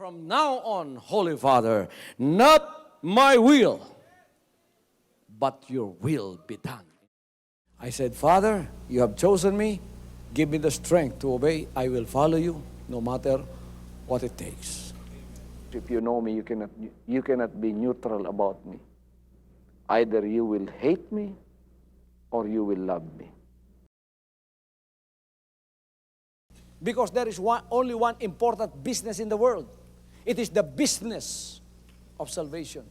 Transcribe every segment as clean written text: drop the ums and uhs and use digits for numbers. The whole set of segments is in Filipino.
From now on, Holy Father, not my will, but your will be done. I said, Father, you have chosen me. Give me the strength to obey. I will follow you no matter what it takes. If you know me, you cannot be neutral about me. Either you will hate me or you will love me. Because there is only one important business in the world. It is the business of salvation.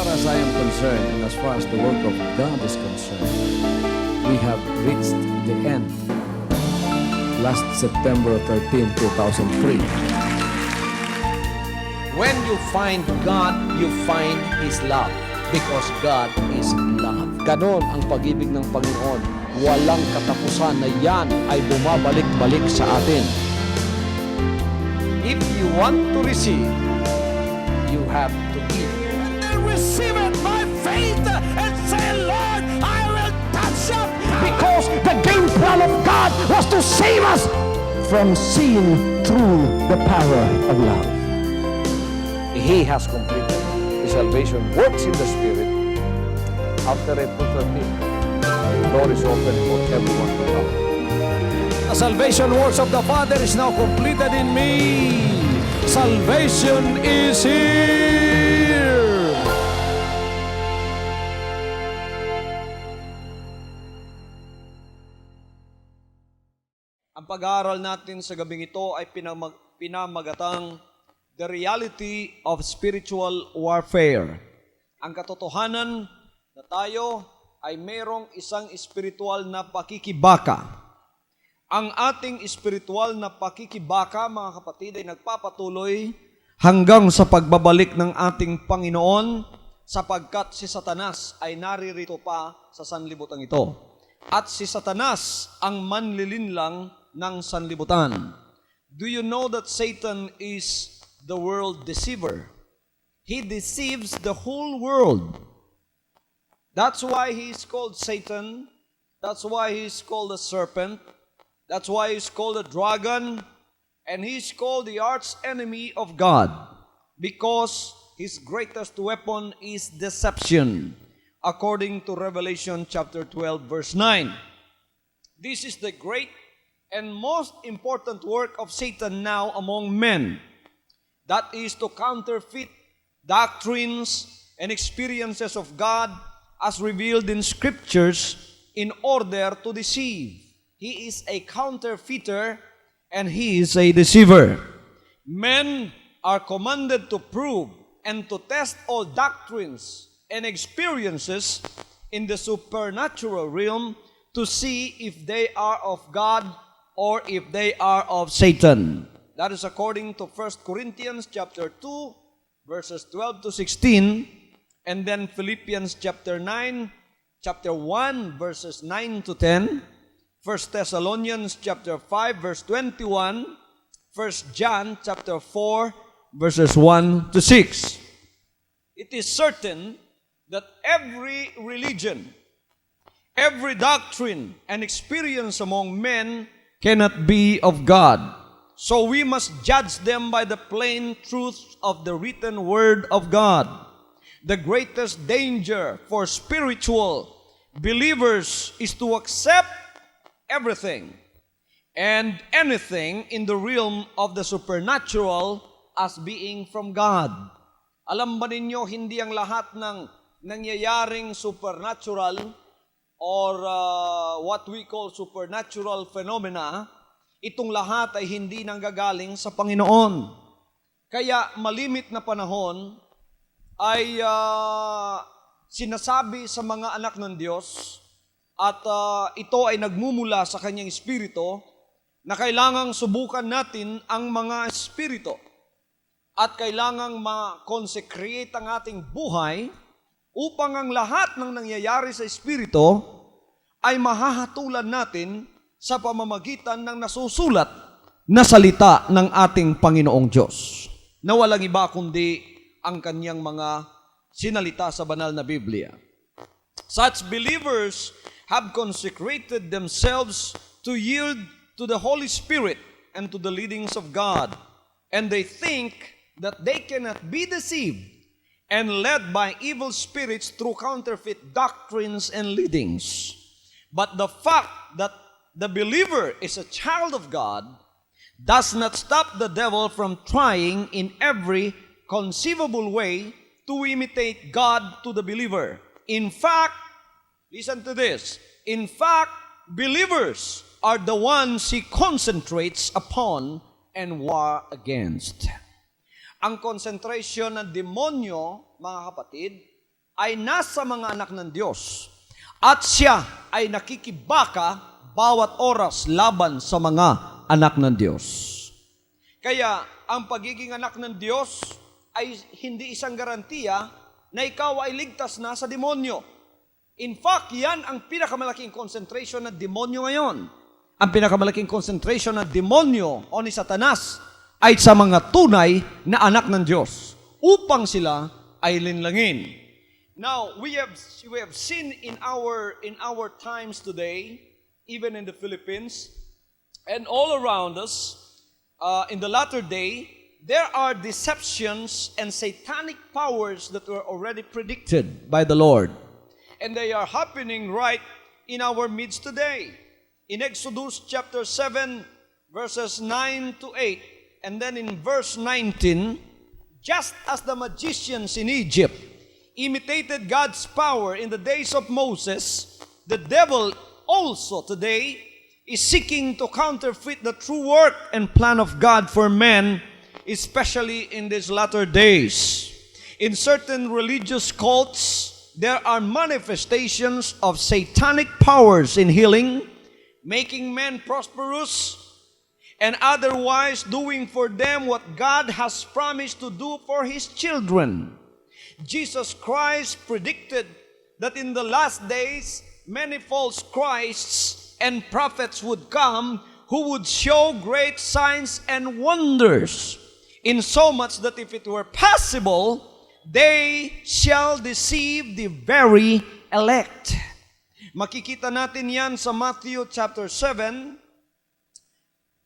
As I am concerned, and as far as the work of God is concerned, we have reached the end last September 13, 2003. When you find God, you find His love because God is love. Ganon ang pag-ibig ng Panginoon. Walang katapusan na yan ay bumabalik-balik sa atin. If you want to receive, you have to give. Receive it by faith and say, Lord, I will touch up. Because the game plan of God was to save us from sin through the power of love. He has completed His salvation, works in the Spirit. After April 13, the door is open for everyone to come. The salvation works of the Father is now completed in me. Salvation is here. Ang pag-aaral natin sa gabing ito ay pinamagatang The Reality of Spiritual Warfare. Ang katotohanan na tayo ay mayroong isang espiritual na pakikibaka. Ang ating espiritual na pakikibaka, mga kapatid, ay nagpapatuloy hanggang sa pagbabalik ng ating Panginoon sapagkat si Satanas ay naririto pa sa sanlibutan ito. At si Satanas ang manlilinlang ng sanlibutan. Do you know that Satan is the world deceiver? He deceives the whole world. That's why he is called Satan. That's why he is called the serpent. That's why he is called the dragon. And he is called the arch enemy of God. Because his greatest weapon is deception. According to Revelation chapter 12 verse 9. This is the great and most important work of Satan now among men. That is to counterfeit doctrines and experiences of God as revealed in Scriptures in order to deceive. He is a counterfeiter and he is a deceiver. Men are commanded to prove and to test all doctrines and experiences in the supernatural realm to see if they are of God or if they are of Satan. That is according to 1 Corinthians chapter 2, verses 12 to 16, and then Philippians chapter 9, chapter 1, verses 9 to 10, 1 Thessalonians chapter 5, verse 21, 1 John chapter 4, verses 1 to 6. It is certain that every religion, every doctrine and experience among men cannot be of God. So we must judge them by the plain truth of the written word of God. The greatest danger for spiritual believers is to accept everything and anything in the realm of the supernatural as being from God. Alam ba ninyo, hindi ang lahat ng nangyayaring supernatural or what we call supernatural phenomena, itong lahat ay hindi nanggagaling sa Panginoon. Kaya malimit na panahon ay sinasabi sa mga anak ng Diyos at ito ay nagmumula sa kanyang espiritu na kailangang subukan natin ang mga espiritu at kailangang ma-consecrate ang ating buhay upang ang lahat ng nangyayari sa Espiritu ay mahahatulan natin sa pamamagitan ng nasusulat na salita ng ating Panginoong Diyos, na walang iba kundi ang kanyang mga sinalita sa banal na Biblia. Such believers have consecrated themselves to yield to the Holy Spirit and to the leadings of God, and they think that they cannot be deceived and led by evil spirits through counterfeit doctrines and leadings. But the fact that the believer is a child of God does not stop the devil from trying in every conceivable way to imitate God to the believer. In fact, listen to this. In fact, believers are the ones he concentrates upon and war against. Ang concentration ng demonyo, mga kapatid, ay nasa mga anak ng Diyos. At siya ay nakikibaka bawat oras laban sa mga anak ng Diyos. Kaya, ang pagiging anak ng Diyos ay hindi isang garantiya na ikaw ay ligtas na sa demonyo. In fact, yan ang pinakamalaking concentration ng demonyo ngayon. Ang pinakamalaking concentration ng demonyo o ni Satanas ay sa mga tunay na anak ng Diyos upang sila ay linlangin. Now, we have seen in our times today, even in the Philippines, and all around us, in the latter day, there are deceptions and satanic powers that were already predicted by the Lord. And they are happening right in our midst today. In Exodus chapter 7, verses 9 to 8, and then in verse 19, just as the magicians in Egypt imitated God's power in the days of Moses, the devil also today is seeking to counterfeit the true work and plan of God for men, especially in these latter days. In certain religious cults, there are manifestations of satanic powers in healing, making men prosperous, and otherwise doing for them what God has promised to do for His children. Jesus Christ predicted that in the last days, many false Christs and prophets would come who would show great signs and wonders, in so much that if it were possible, they shall deceive the very elect. Makikita natin yan sa Matthew chapter 7.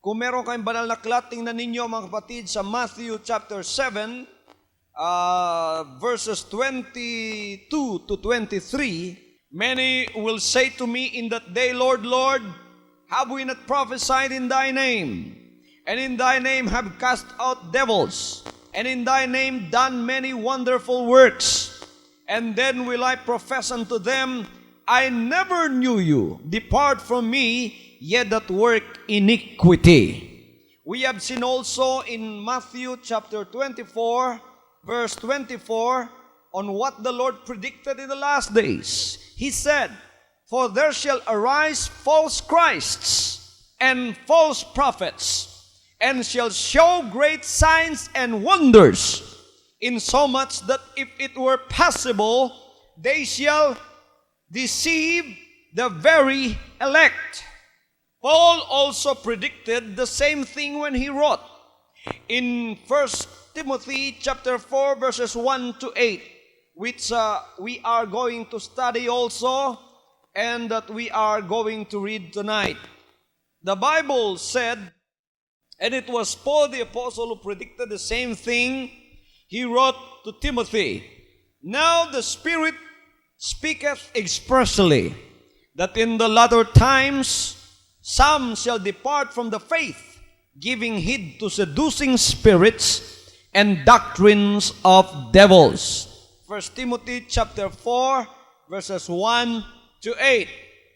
Kung meron kayong banal na aklat, tingnan ninyo mga kapatid sa Matthew chapter 7, verses 22 to 23. Many will say to me in that day, Lord, Lord, have we not prophesied in Thy name? And in Thy name have cast out devils? And in Thy name done many wonderful works? And then will I profess unto them, I never knew you. Depart from me, ye that work iniquity. We have seen also in Matthew chapter 24, verse 24, on what the Lord predicted in the last days. He said, for there shall arise false Christs and false prophets, and shall show great signs and wonders, insomuch that if it were possible, they shall deceive the very elect. Paul also predicted the same thing when he wrote in 1 Timothy chapter 4 verses 1 to 8, which we are going to study also and that we are going to read tonight. The Bible said, and it was Paul the apostle who predicted the same thing. He wrote to Timothy, now the Spirit speaketh expressly, that in the latter times some shall depart from the faith, giving heed to seducing spirits and doctrines of devils. 1 Timothy chapter 4, verses 1 to 8.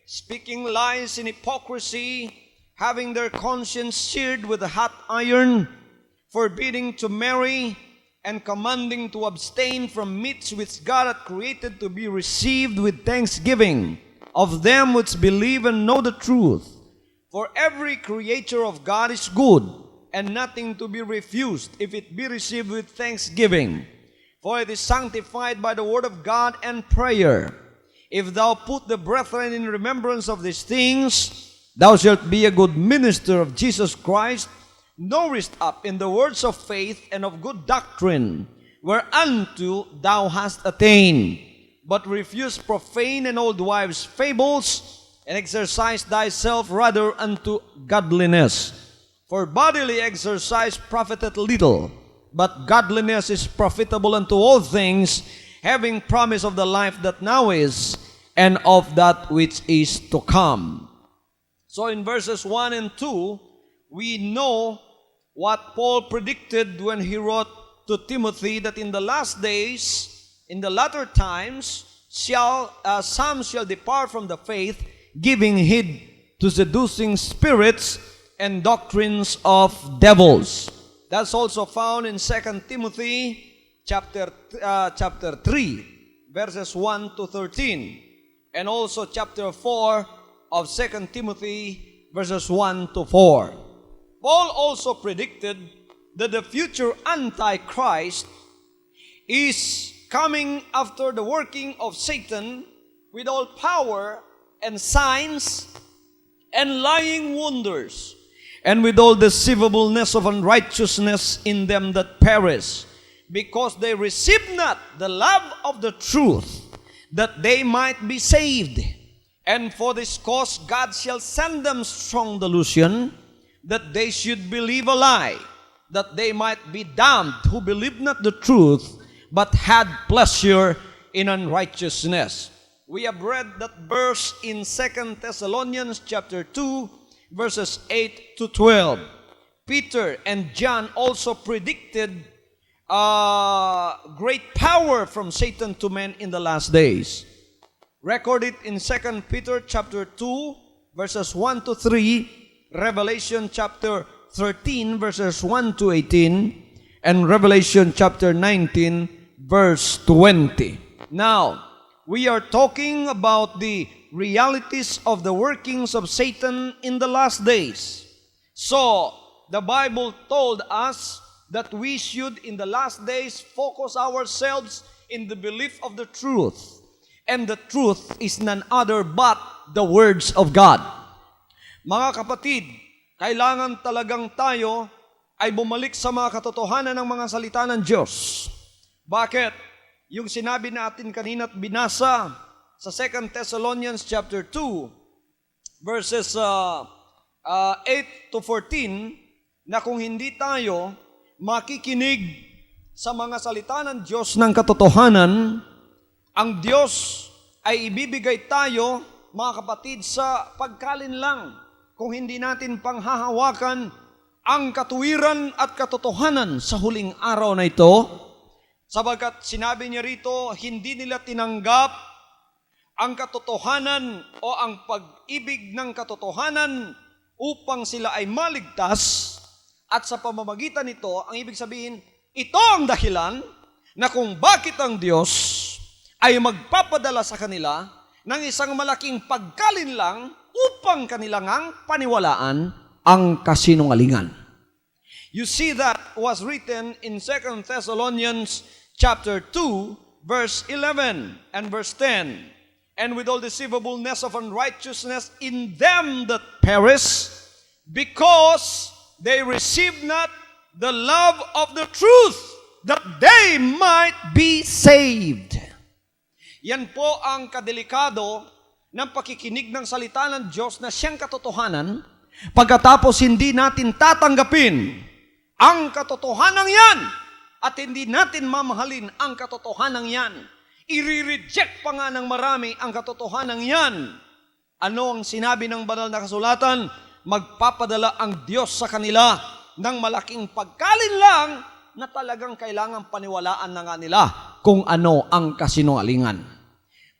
Speaking lies in hypocrisy, having their conscience seared with a hot iron, forbidding to marry, and commanding to abstain from meats which God hath created to be received with thanksgiving of them which believe and know the truth. For every creature of God is good, and nothing to be refused if it be received with thanksgiving. for it is sanctified by the word of God and prayer. If thou put the brethren in remembrance of these things, thou shalt be a good minister of Jesus Christ, nourished up in the words of faith and of good doctrine, whereunto thou hast attained. But refuse profane and old wives' fables, and exercise thyself rather unto godliness. For bodily exercise profiteth little, but godliness is profitable unto all things, having promise of the life that now is, and of that which is to come. So in verses 1 and 2, we know what Paul predicted when he wrote to Timothy that in the last days, in the latter times, some shall depart from the faith, giving heed to seducing spirits and doctrines of devils. That's also found in 2 Timothy chapter 3, verses 1 to 13, and also chapter 4 of 2 Timothy, verses 1 to 4. Paul also predicted that the future Antichrist is coming after the working of Satan with all power and signs and lying wonders, and with all deceivableness of unrighteousness in them that perish, because they receive not the love of the truth, that they might be saved. And for this cause God shall send them strong delusion, that they should believe a lie, that they might be damned who believed not the truth, but had pleasure in unrighteousness. We have read that verse in 2 Thessalonians chapter 2, verses 8 to 12. Peter and John also predicted great power from Satan to men in the last days. Recorded in 2 Peter chapter 2, verses 1 to 3, Revelation chapter 13, verses 1 to 18, and Revelation chapter 19, verse 20. Now, we are talking about the realities of the workings of Satan in the last days. So, the Bible told us that we should, in the last days, focus ourselves in the belief of the truth. And the truth is none other but the words of God. Mga kapatid, kailangan talagang tayo ay bumalik sa mga katotohanan ng mga salita ng Diyos. Bakit? Yung sinabi natin kanina at binasa sa 2 Thessalonians chapter 2, verses 8 to 14, na kung hindi tayo makikinig sa mga salita ng Diyos ng katotohanan, ang Diyos ay ibibigay tayo, mga kapatid, sa pagkalin lang kung hindi natin panghahawakan ang katuwiran at katotohanan sa huling araw na ito. Sabagat sinabi niya rito, hindi nila tinanggap ang katotohanan o ang pag-ibig ng katotohanan upang sila ay maligtas, at sa pamamagitan nito, ang ibig sabihin, ito ang dahilan na kung bakit ang Diyos ay magpapadala sa kanila ng isang malaking pagkalinlang upang kanilang paniwalaan ang kasinungalingan. You see, that was written in 2 Thessalonians chapter 2, verse 11 and verse 10. And with all deceivableness of unrighteousness in them that perish, because they receive not the love of the truth, that they might be saved. Yan po ang kadelikado ng pakikinig ng salita ng Diyos na siyang katotohanan, pagkatapos hindi natin tatanggapin ang katotohanan yan at hindi natin mamahalin ang katotohanan yan. I-reject pa nga ng marami ang katotohanan yan. Ano ang sinabi ng banal na kasulatan? Magpapadala ang Diyos sa kanila ng malaking pagkalinlang na talagang kailangan paniwalaan na nga nila kung ano ang kasinungalingan.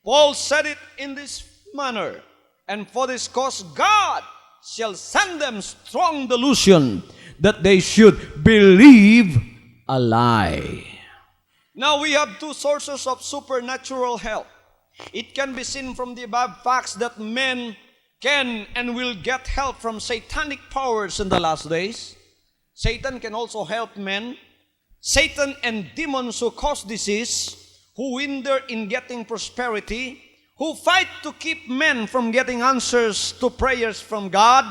Paul said it in this manner, and for this cause God shall send them strong delusion, that they should believe a lie. Now we have two sources of supernatural help. It can be seen from the above facts that men can and will get help from satanic powers in the last days. Satan can also help men. Satan and demons who cause disease, who hinder in getting prosperity, who fight to keep men from getting answers to prayers from God,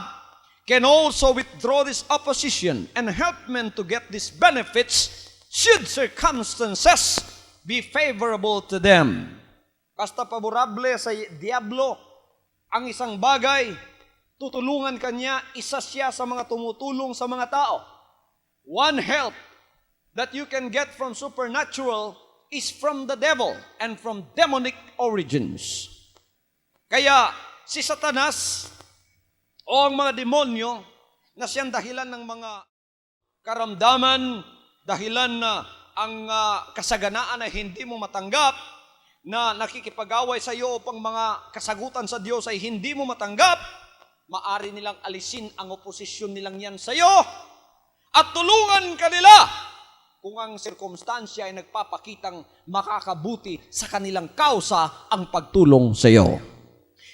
can also withdraw this opposition and help men to get these benefits should circumstances be favorable to them. Basta favorable sa diablo ang isang bagay, tutulungan kanya, isa siya sa mga tumutulong sa mga tao. One help that you can get from supernatural is from the devil and from demonic origins. Kaya si Satanas o ang mga demonyo na siyang dahilan ng mga karamdaman, dahilan na ang kasaganaan na hindi mo matanggap, na nakikipag-away sa iyo upang mga kasagutan sa Diyos ay hindi mo matanggap, maari nilang alisin ang oposisyon nilang yan sa iyo at tulungan kanila kung ang sirkumstansya ay nagpapakitang makakabuti sa kanilang kausa ang pagtulong sa iyo.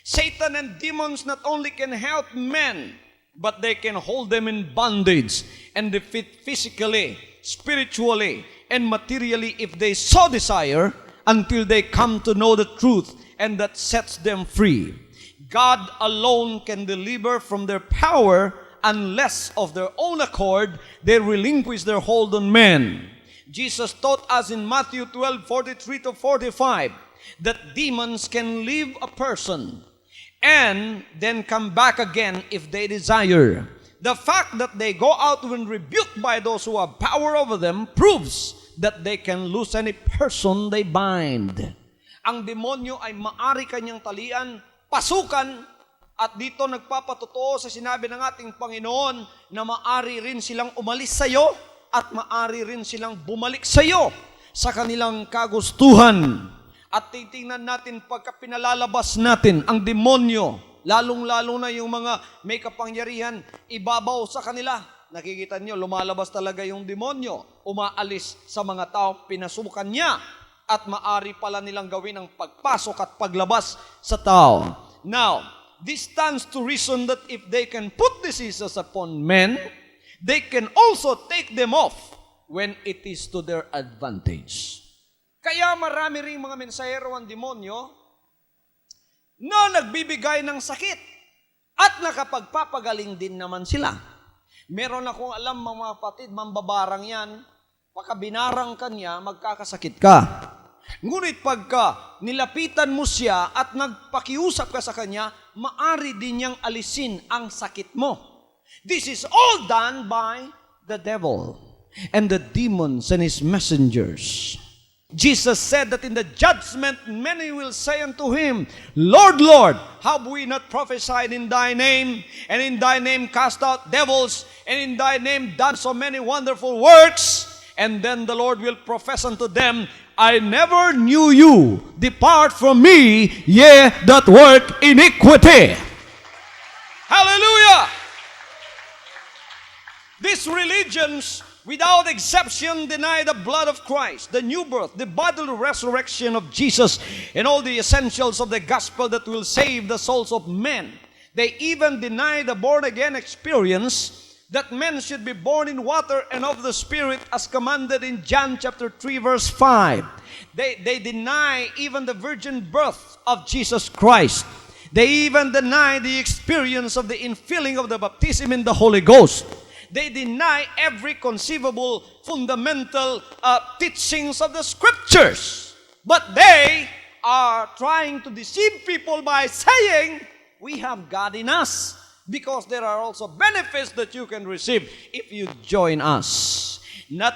Satan and demons not only can help men, but they can hold them in bondage and defeat physically, spiritually, and materially if they so desire, until they come to know the truth and that sets them free. God alone can deliver from their power unless of their own accord they relinquish their hold on men. Jesus taught us in Matthew 12:43-45 that demons can leave a person and then come back again if they desire. The fact that they go out when rebuked by those who have power over them proves that they can lose any person they bind. Ang demonyo ay maari kanyang talian, pasukan, at dito nagpapatotoo sa sinabi ng ating Panginoon na maari rin silang umalis sa iyo at maari rin silang bumalik sa iyo sa kanilang kagustuhan. At titingnan natin pagka pinalalabas natin ang demonyo, lalong-lalo na yung mga may kapangyarihan, ibabaw sa kanila. Nakikita niyo, lumalabas talaga yung demonyo, umaalis sa mga tao, pinasukan niya, at maari pala nilang gawin ang pagpasok at paglabas sa tao. Now, this stands to reason that if they can put diseases upon men, they can also take them off when it is to their advantage. Kaya marami ring mga mensahero ang demonyo na nagbibigay ng sakit at nakapagpapagaling din naman sila. Meron akong alam mga kapatid, mambabarang yan, pagka binarang kanya, magkakasakit ka. Ngunit pagka nilapitan mo siya at nagpakiusap ka sa kanya, maari din niyang alisin ang sakit mo. This is all done by the devil and the demons and his messengers. Jesus said that in the judgment many will say unto him, Lord, Lord, have we not prophesied in thy name, and in thy name cast out devils, and in thy name done so many wonderful works? And then the Lord will profess unto them, I never knew you. Depart from me, ye that work iniquity. Hallelujah! These religions, without exception, deny the blood of Christ, the new birth, the bodily resurrection of Jesus, and all the essentials of the gospel that will save the souls of men. They even deny the born-again experience, that men should be born in water and of the Spirit as commanded in John chapter 3 verse 5. They deny even the virgin birth of Jesus Christ. They even deny the experience of the infilling of the baptism in the Holy Ghost. They deny every conceivable fundamental teachings of the Scriptures. But they are trying to deceive people by saying, we have God in us. Because there are also benefits that you can receive if you join us. Not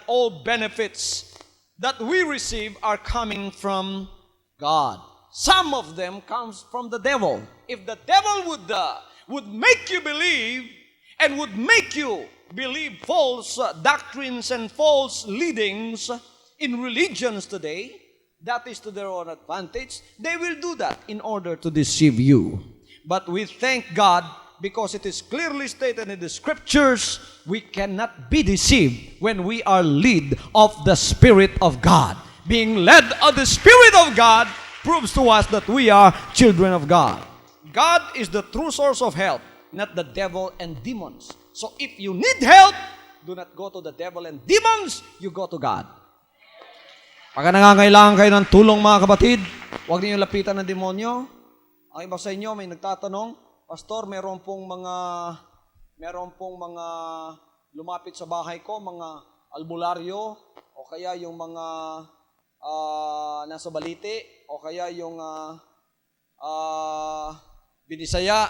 all benefits that we receive are coming from God. Some of them comes from the devil. If the devil would make you believe and would make you believe false doctrines and false leadings in religions today, that is to their own advantage. They will do that in order to deceive you. But we thank God because it is clearly stated in the Scriptures, we cannot be deceived when we are led of the Spirit of God. Being led of the Spirit of God proves to us that we are children of God. God is the true source of help, not the devil and demons. So if you need help, do not go to the devil and demons, you go to God. Pagka nangangailangan kayo ng tulong mga kapatid, huwag niyo lapitan ng demonyo. Ang iba sa inyo may nagtatanong, Pastor, meron pong mga lumapit sa bahay ko, mga albularyo, o kaya yung mga nasa balite, o kaya yung binisaya.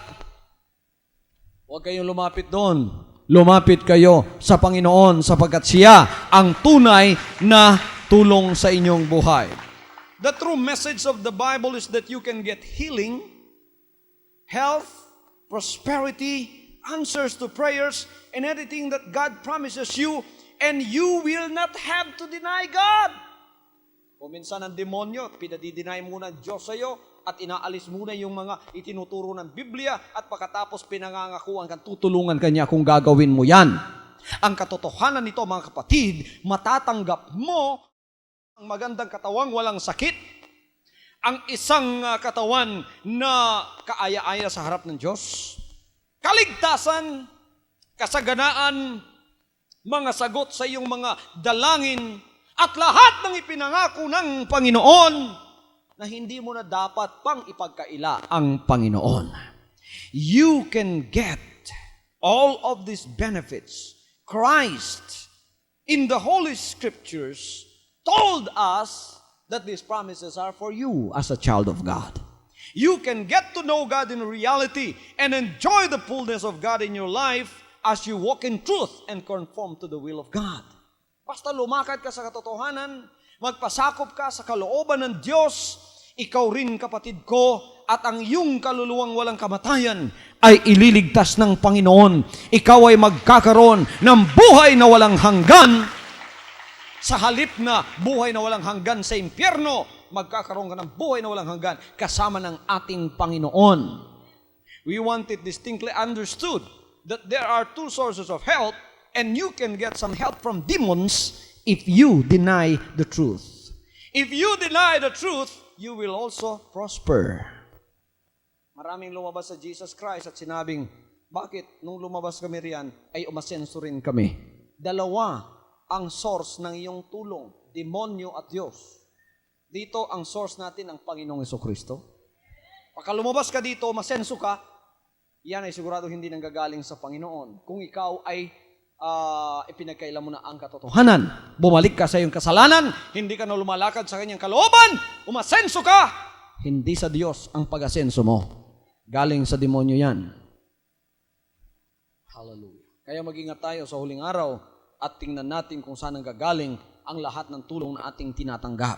Huwag kayong lumapit doon. Lumapit kayo sa Panginoon sapagkat siya ang tunay na tulong sa inyong buhay. The true message of the Bible is that you can get healing, health, prosperity, answers to prayers, and anything that God promises you, and you will not have to deny God. Kung minsan ang demonyo, pinadidinay muna ang Diyos sa iyo at inaalis muna yung mga itinuturo ng Biblia at pagkatapos pinangangakuan kang tutulungan kanya kung gagawin mo yan. Ang katotohanan nito mga kapatid, matatanggap mo ang magandang katawang walang sakit, ang isang katawan na kaaya-aya sa harap ng Diyos, kaligtasan, kasaganaan, mga sagot sa iyong mga dalangin, at lahat ng ipinangako ng Panginoon na hindi mo na dapat pang ipagkaila ang Panginoon. You can get all of these benefits. Christ, in the Holy Scriptures, told us that these promises are for you as a child of God. You can get to know God in reality and enjoy the fullness of God in your life as you walk in truth and conform to the will of God. Basta lumakad ka sa katotohanan, magpasakop ka sa kalooban ng Diyos, ikaw rin kapatid ko, at ang iyong kaluluwang walang kamatayan ay ililigtas ng Panginoon. Ikaw ay magkakaroon ng buhay na walang hanggan. Sa halip na buhay na walang hanggan sa impyerno, magkakaroon ka ng buhay na walang hanggan kasama ng ating Panginoon. We want it distinctly understood that there are two sources of help, and you can get some help from demons if you deny the truth. If you deny the truth, you will also prosper. Maraming lumabas sa Jesus Christ at sinabing, bakit nung lumabas kami riyan ay umasenso rin kami? Dalawa ang source ng iyong tulong, demonyo at Diyos. Dito ang source natin ang Panginoong Jesucristo. Pagka lumabas ka dito, umasenso ka, yan ay sigurado hindi nanggagaling sa Panginoon. Kung ikaw ay ipinagkaila mo na ang katotohanan, bumalik ka sa iyong kasalanan, hindi ka na lumalakad sa kanyang kalooban, umasenso ka, hindi sa Diyos ang pag-asenso mo. Galing sa demonyo yan. Hallelujah. Kaya mag-ingat tayo sa huling araw at tingnan natin kung saan nanggagaling ang lahat ng tulong na ating tinatanggap.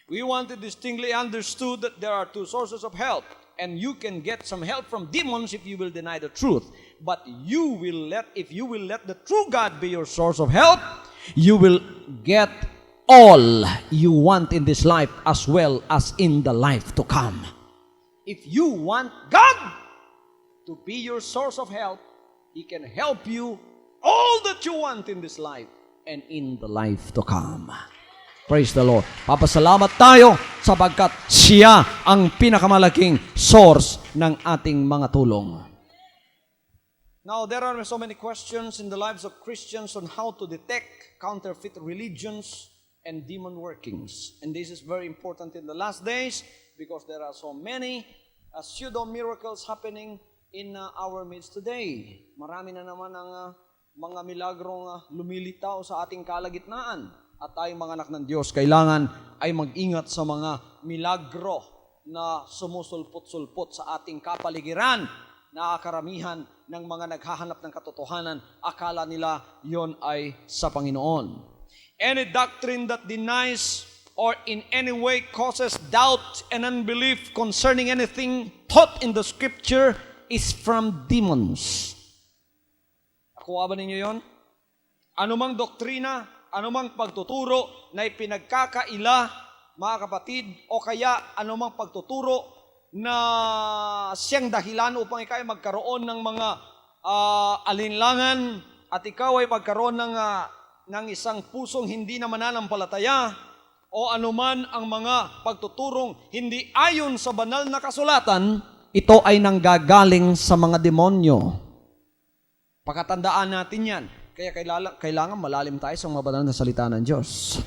We want to distinctly understood that there are two sources of help. And you can get some help from demons if you will deny the truth. But if you will let the true God be your source of help, you will get all you want in this life as well as in the life to come. If you want God to be your source of help, He can help you all that you want in this life and in the life to come. Praise the Lord. Papasalamat tayo sapagkat siya ang pinakamalaking source ng ating mga tulong. Now, there are so many questions in the lives of Christians on how to detect counterfeit religions and demon workings. And this is very important in the last days because there are so many pseudo-miracles happening in our midst today. Marami na naman ang mga milagrong lumilitaw sa ating kalagitnaan. At tayong mga anak ng Diyos, kailangan ay mag-ingat sa mga milagro na sumusulpot-sulpot sa ating kapaligiran na karamihan ng mga naghahanap ng katotohanan, akala nila yon ay sa Panginoon. Any doctrine that denies or in any way causes doubt and unbelief concerning anything taught in the Scripture is from demons. Nakuha ba ninyo yon? Anumang doktrina, anumang pagtuturo na ipinagkakaila, mga kapatid, o kaya anumang pagtuturo na siyang dahilan upang ikaw ay magkaroon ng mga alinlangan at ikaw ay magkaroon ng isang pusong hindi na mananampalataya o anuman ang mga pagtuturong hindi ayon sa banal na kasulatan, ito ay nanggagaling sa mga demonyo. Pakatandaan natin yan. Kaya kailangan malalim tayo sa mga banal na salita ng Diyos.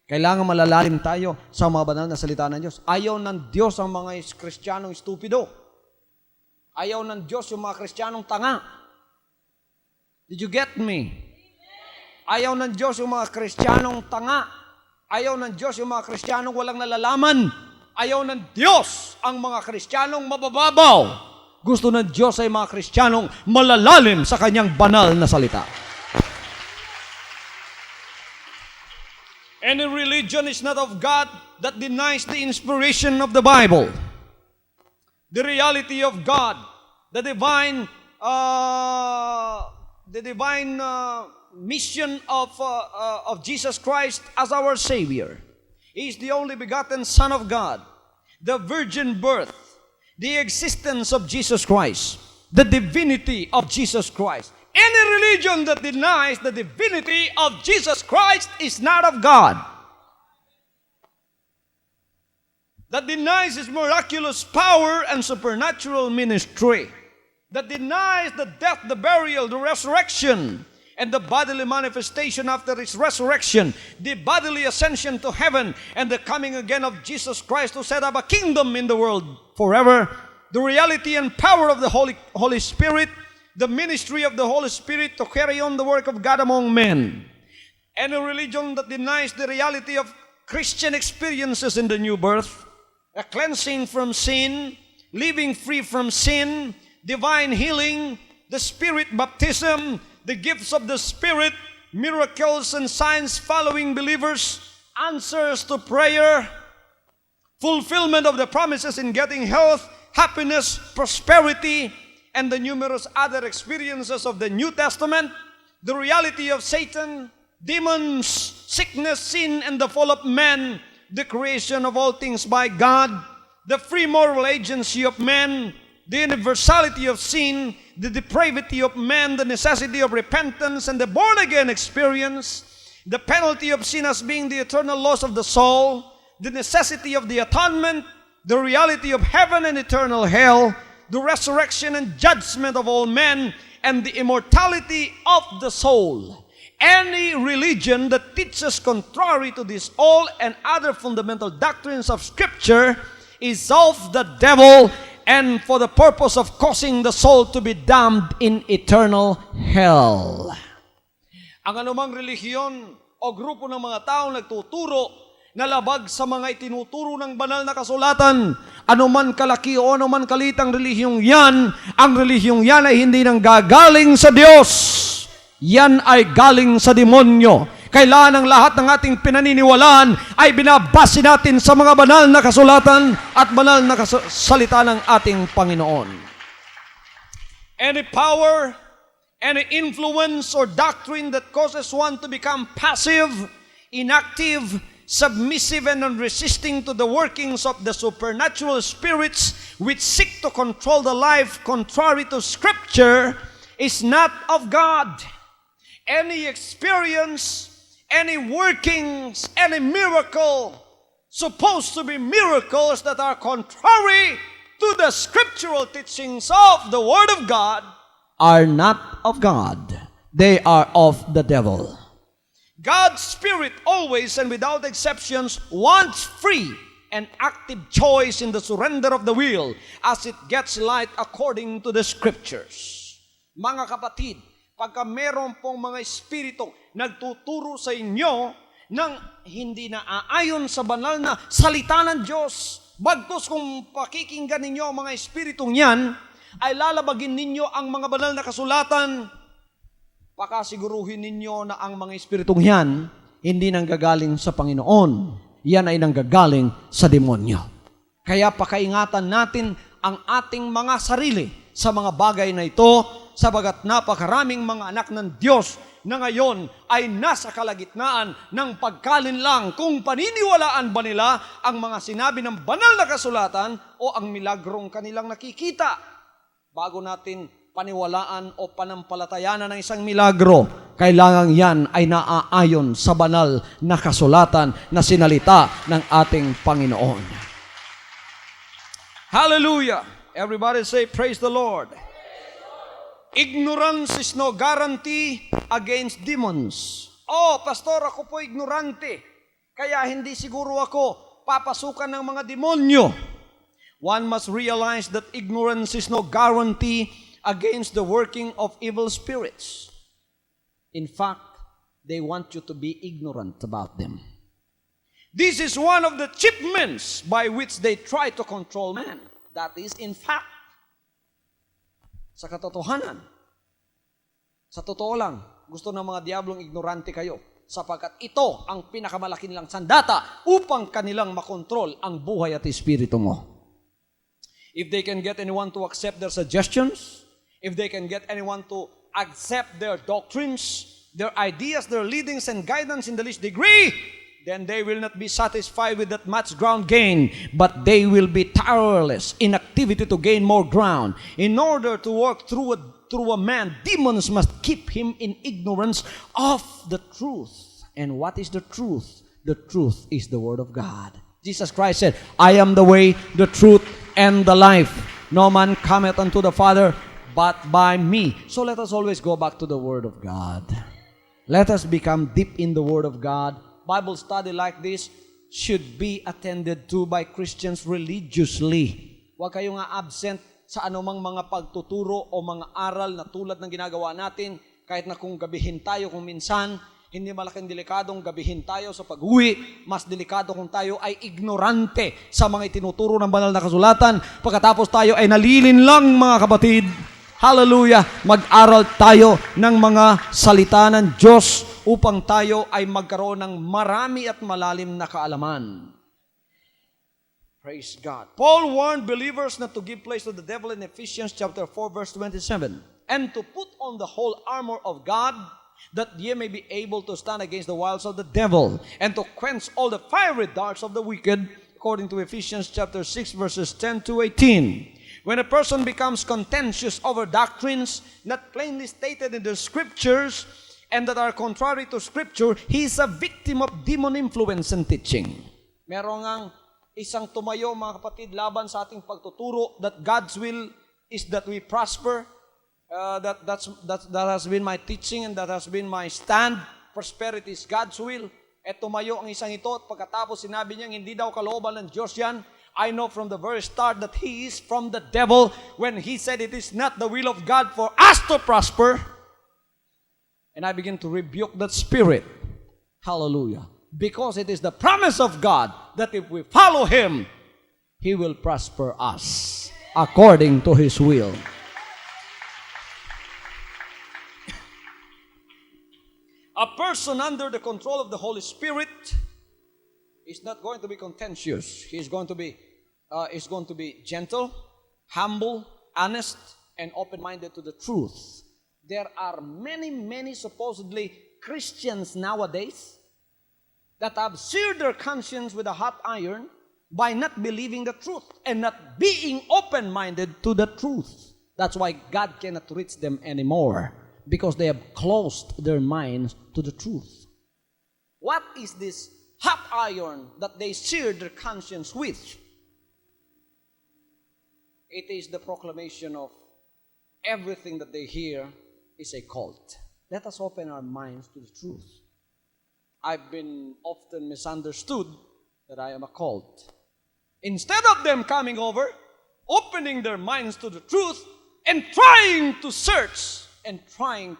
Kailangan malalalim tayo sa mga banal na salita ng Diyos. Ayaw ng Diyos ang mga Kristiyanong stupido. Ayaw ng Diyos yung mga Kristiyanong tanga. Did you get me? Ayaw ng Diyos yung mga Kristiyanong tanga. Ayaw ng Diyos yung mga Kristiyanong walang nalalaman. Ayaw ng Diyos ang mga Kristiyanong mabababaw. Gusto ng Diyos ay mga Kristiyanong malalalim sa kanyang banal na salita. Any religion is not of God that denies the inspiration of the Bible. The reality of God, the divine mission of Jesus Christ as our Savior. He is the only begotten Son of God, the virgin birth, the existence of Jesus Christ, the divinity of Jesus Christ. Any religion that denies the divinity of Jesus Christ is not of God. That denies His miraculous power and supernatural ministry. That denies the death, the burial, the resurrection, and the bodily manifestation after His resurrection, the bodily ascension to heaven, and the coming again of Jesus Christ to set up a kingdom in the world forever. The reality and power of the Holy Spirit, the ministry of the Holy Spirit to carry on the work of God among men. Any religion that denies the reality of Christian experiences in the new birth, a cleansing from sin, living free from sin, divine healing, the Spirit baptism, the gifts of the Spirit, miracles and signs following believers, answers to prayer, fulfillment of the promises in getting health, happiness, prosperity, and the numerous other experiences of the New Testament, the reality of Satan, demons, sickness, sin, and the fall of man, the creation of all things by God, the free moral agency of man, the universality of sin, the depravity of man, the necessity of repentance, and the born-again experience, the penalty of sin as being the eternal loss of the soul, the necessity of the atonement, the reality of heaven and eternal hell, the resurrection and judgment of all men, and the immortality of the soul. Any religion that teaches contrary to this all and other fundamental doctrines of Scripture is of the devil and for the purpose of causing the soul to be damned in eternal hell. Ang anumang relihiyon o grupo ng mga taong nagtuturo na labag sa mga itinuturo ng banal na kasulatan, anuman kalaki o anuman kalitang relihiyong yan, ang relihiyong yan ay hindi nang gagaling sa Diyos. Yan ay galing sa demonyo. Kailangan ang lahat ng ating pinaniniwalaan ay binabase natin sa mga banal na kasulatan at banal na salita ng ating Panginoon. Any power, any influence or doctrine that causes one to become passive, inactive, submissive and unresisting to the workings of the supernatural spirits which seek to control the life contrary to Scripture is not of God. Any experience, any workings, any miracle, supposed to be miracles that are contrary to the scriptural teachings of the Word of God, are not of God. They are of the devil. God's Spirit always and without exceptions wants free and active choice in the surrender of the will as it gets light according to the Scriptures. Mga kapatid, pagka meron pong mga espiritu nagtuturo sa inyo ng hindi na aayon sa banal na salita ng Diyos, bagkus kung pakikinggan ninyo ang mga espiritong yan, ay lalabagin ninyo ang mga banal na kasulatan, pakasiguruhin ninyo na ang mga espiritong yan hindi nanggagaling sa Panginoon. Yan ay nanggagaling sa demonyo. Kaya pakaingatan natin ang ating mga sarili sa mga bagay na ito, sabagat napakaraming mga anak ng Diyos na ngayon ay nasa kalagitnaan ng pagkalinlang kung paniniwalaan ba nila ang mga sinabi ng banal na kasulatan o ang milagrong kanilang nakikita. Bago natin paniwalaan o panampalatayanan ng isang milagro, kailangan yan ay naaayon sa banal na kasulatan na sinalita ng ating Panginoon. Hallelujah! Everybody say, praise the Lord. Ignorance is no guarantee against demons. Oh, pastor, ako po ignorante. Kaya hindi siguro ako papasukan ng mga demonyo. One must realize that ignorance is no guarantee against the working of evil spirits. In fact, they want you to be ignorant about them. This is one of the chief means by which they try to control man. That is, in fact, sa katotohanan, sa totoo lang, gusto ng mga diablong ignorante kayo sapagkat ito ang pinakamalaki nilang sandata upang kanilang makontrol ang buhay at espiritu mo. If they can get anyone to accept their suggestions, if they can get anyone to accept their doctrines, their ideas, their leadings and guidance in the least degree, then they will not be satisfied with that much ground gain, but they will be tireless in activity to gain more ground. In order to work through a man, demons must keep him in ignorance of the truth. And what is the truth? The truth is the Word of God. Jesus Christ said, I am the way, the truth, and the life. No man cometh unto the Father but by me. So let us always go back to the Word of God. Let us become deep in the Word of God. Bible study like this should be attended to by Christians religiously. Huwag kayong absent sa anumang mga pagtuturo o mga aral na tulad ng ginagawa natin, kahit na kung gabihin tayo kung minsan, hindi malaking delikadong gabihin tayo sa pag-uwi, mas delikado kung tayo ay ignorante sa mga itinuturo ng banal na kasulatan, pagkatapos tayo ay nalilin lang mga kapatid. Hallelujah! Mag-aral tayo ng mga salita ng Diyos upang tayo ay magkaroon ng marami at malalim na kaalaman. Praise God. Paul warned believers not to give place to the devil in Ephesians chapter 4 verse 27, and to put on the whole armor of God, that ye may be able to stand against the wiles of the devil, and to quench all the fiery darts of the wicked, according to Ephesians chapter 6 verses 10 to 18. When a person becomes contentious over doctrines not plainly stated in the scriptures and that are contrary to scripture, he is a victim of demon influence and teaching. Merong ang isang tumayo, mga kapatid, laban sa ating pagtuturo that God's will is that we prosper. That has been my teaching and that has been my stand. Prosperity is God's will. At tumayo ang isang ito at pagkatapos sinabi niya, hindi daw kalooban ng Diyos yan. I know from the very start that he is from the devil when he said it is not the will of God for us to prosper. And I begin to rebuke that spirit. Hallelujah. Because it is the promise of God that if we follow him, he will prosper us according to his will. A person under the control of the Holy Spirit is not going to be contentious. He is going to be gentle, humble, honest, and open-minded to the truth. There are many supposedly Christians nowadays that have seared their conscience with a hot iron by not believing the truth and not being open-minded to the truth. That's why God cannot reach them anymore, because they have closed their minds to the truth. What is this hot iron that they sear their conscience with? It is the proclamation of everything that they hear is a cult. Let us open our minds to the truth. I've been often misunderstood that I am a cult. Instead of them coming over, opening their minds to the truth, and trying to search, and trying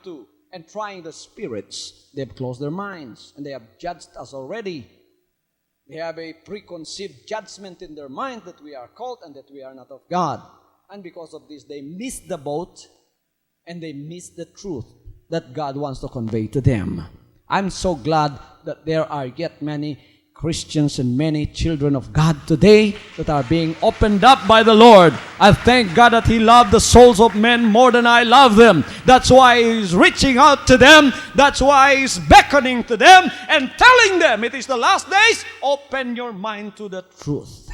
the spirits, they've closed their minds, and they have judged us already. They have a preconceived judgment in their mind that we are called and that we are not of God. And because of this, they miss the boat and they miss the truth that God wants to convey to them. I'm so glad that there are yet many Christians and many children of God today that are being opened up by the Lord. I thank God that He loved the souls of men more than I love them. That's why He's reaching out to them. That's why He's beckoning to them and telling them, it is the last days, open your mind to the truth.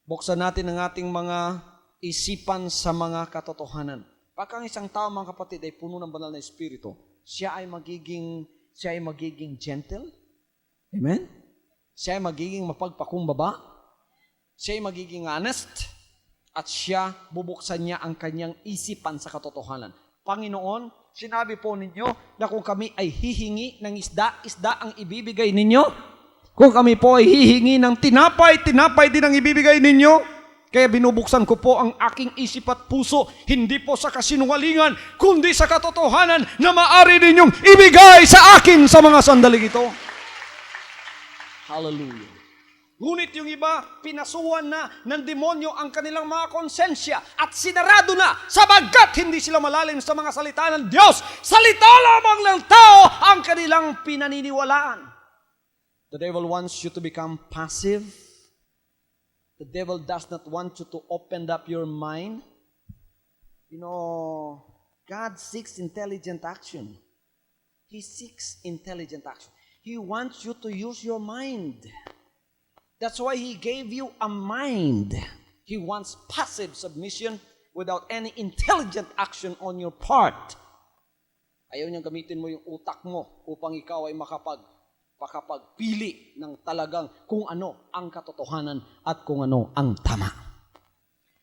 Buksan natin ang ating mga isipan sa mga katotohanan. Pagka ang isang tao, mga kapatid, ay puno ng banal na espiritu, siya ay magiging gentle. Amen? Siya ay magiging mapagpakumbaba. Siya ay magiging honest. at siya, bubuksan niya ang kanyang isipan sa katotohanan. Panginoon, sinabi po ninyo na kung kami ay hihingi ng isda, isda ang ibibigay ninyo. Kung kami po ay hihingi ng tinapay, tinapay din ang ibibigay ninyo. Kaya binubuksan ko po ang aking isip at puso, hindi po sa kasinungalingan, kundi sa katotohanan na maaari ninyong ibigay sa akin sa mga sandaling ito. Hallelujah. Ngunit yung iba, pinasuhan na ng demonyo ang kanilang mga konsensya at sinarado na sabagkat hindi sila malalim sa mga salita ng Diyos. Salita lamang ng tao ang kanilang pinaniniwalaan. The devil wants you to become passive. The devil does not want you to open up your mind. You know, God seeks intelligent action. He seeks intelligent action. He wants you to use your mind. That's why He gave you a mind. He wants passive submission without any intelligent action on your part. Ayaw niyang gamitin mo yung utak mo upang ikaw ay makapagpili ng talagang kung ano ang katotohanan at kung ano ang tama.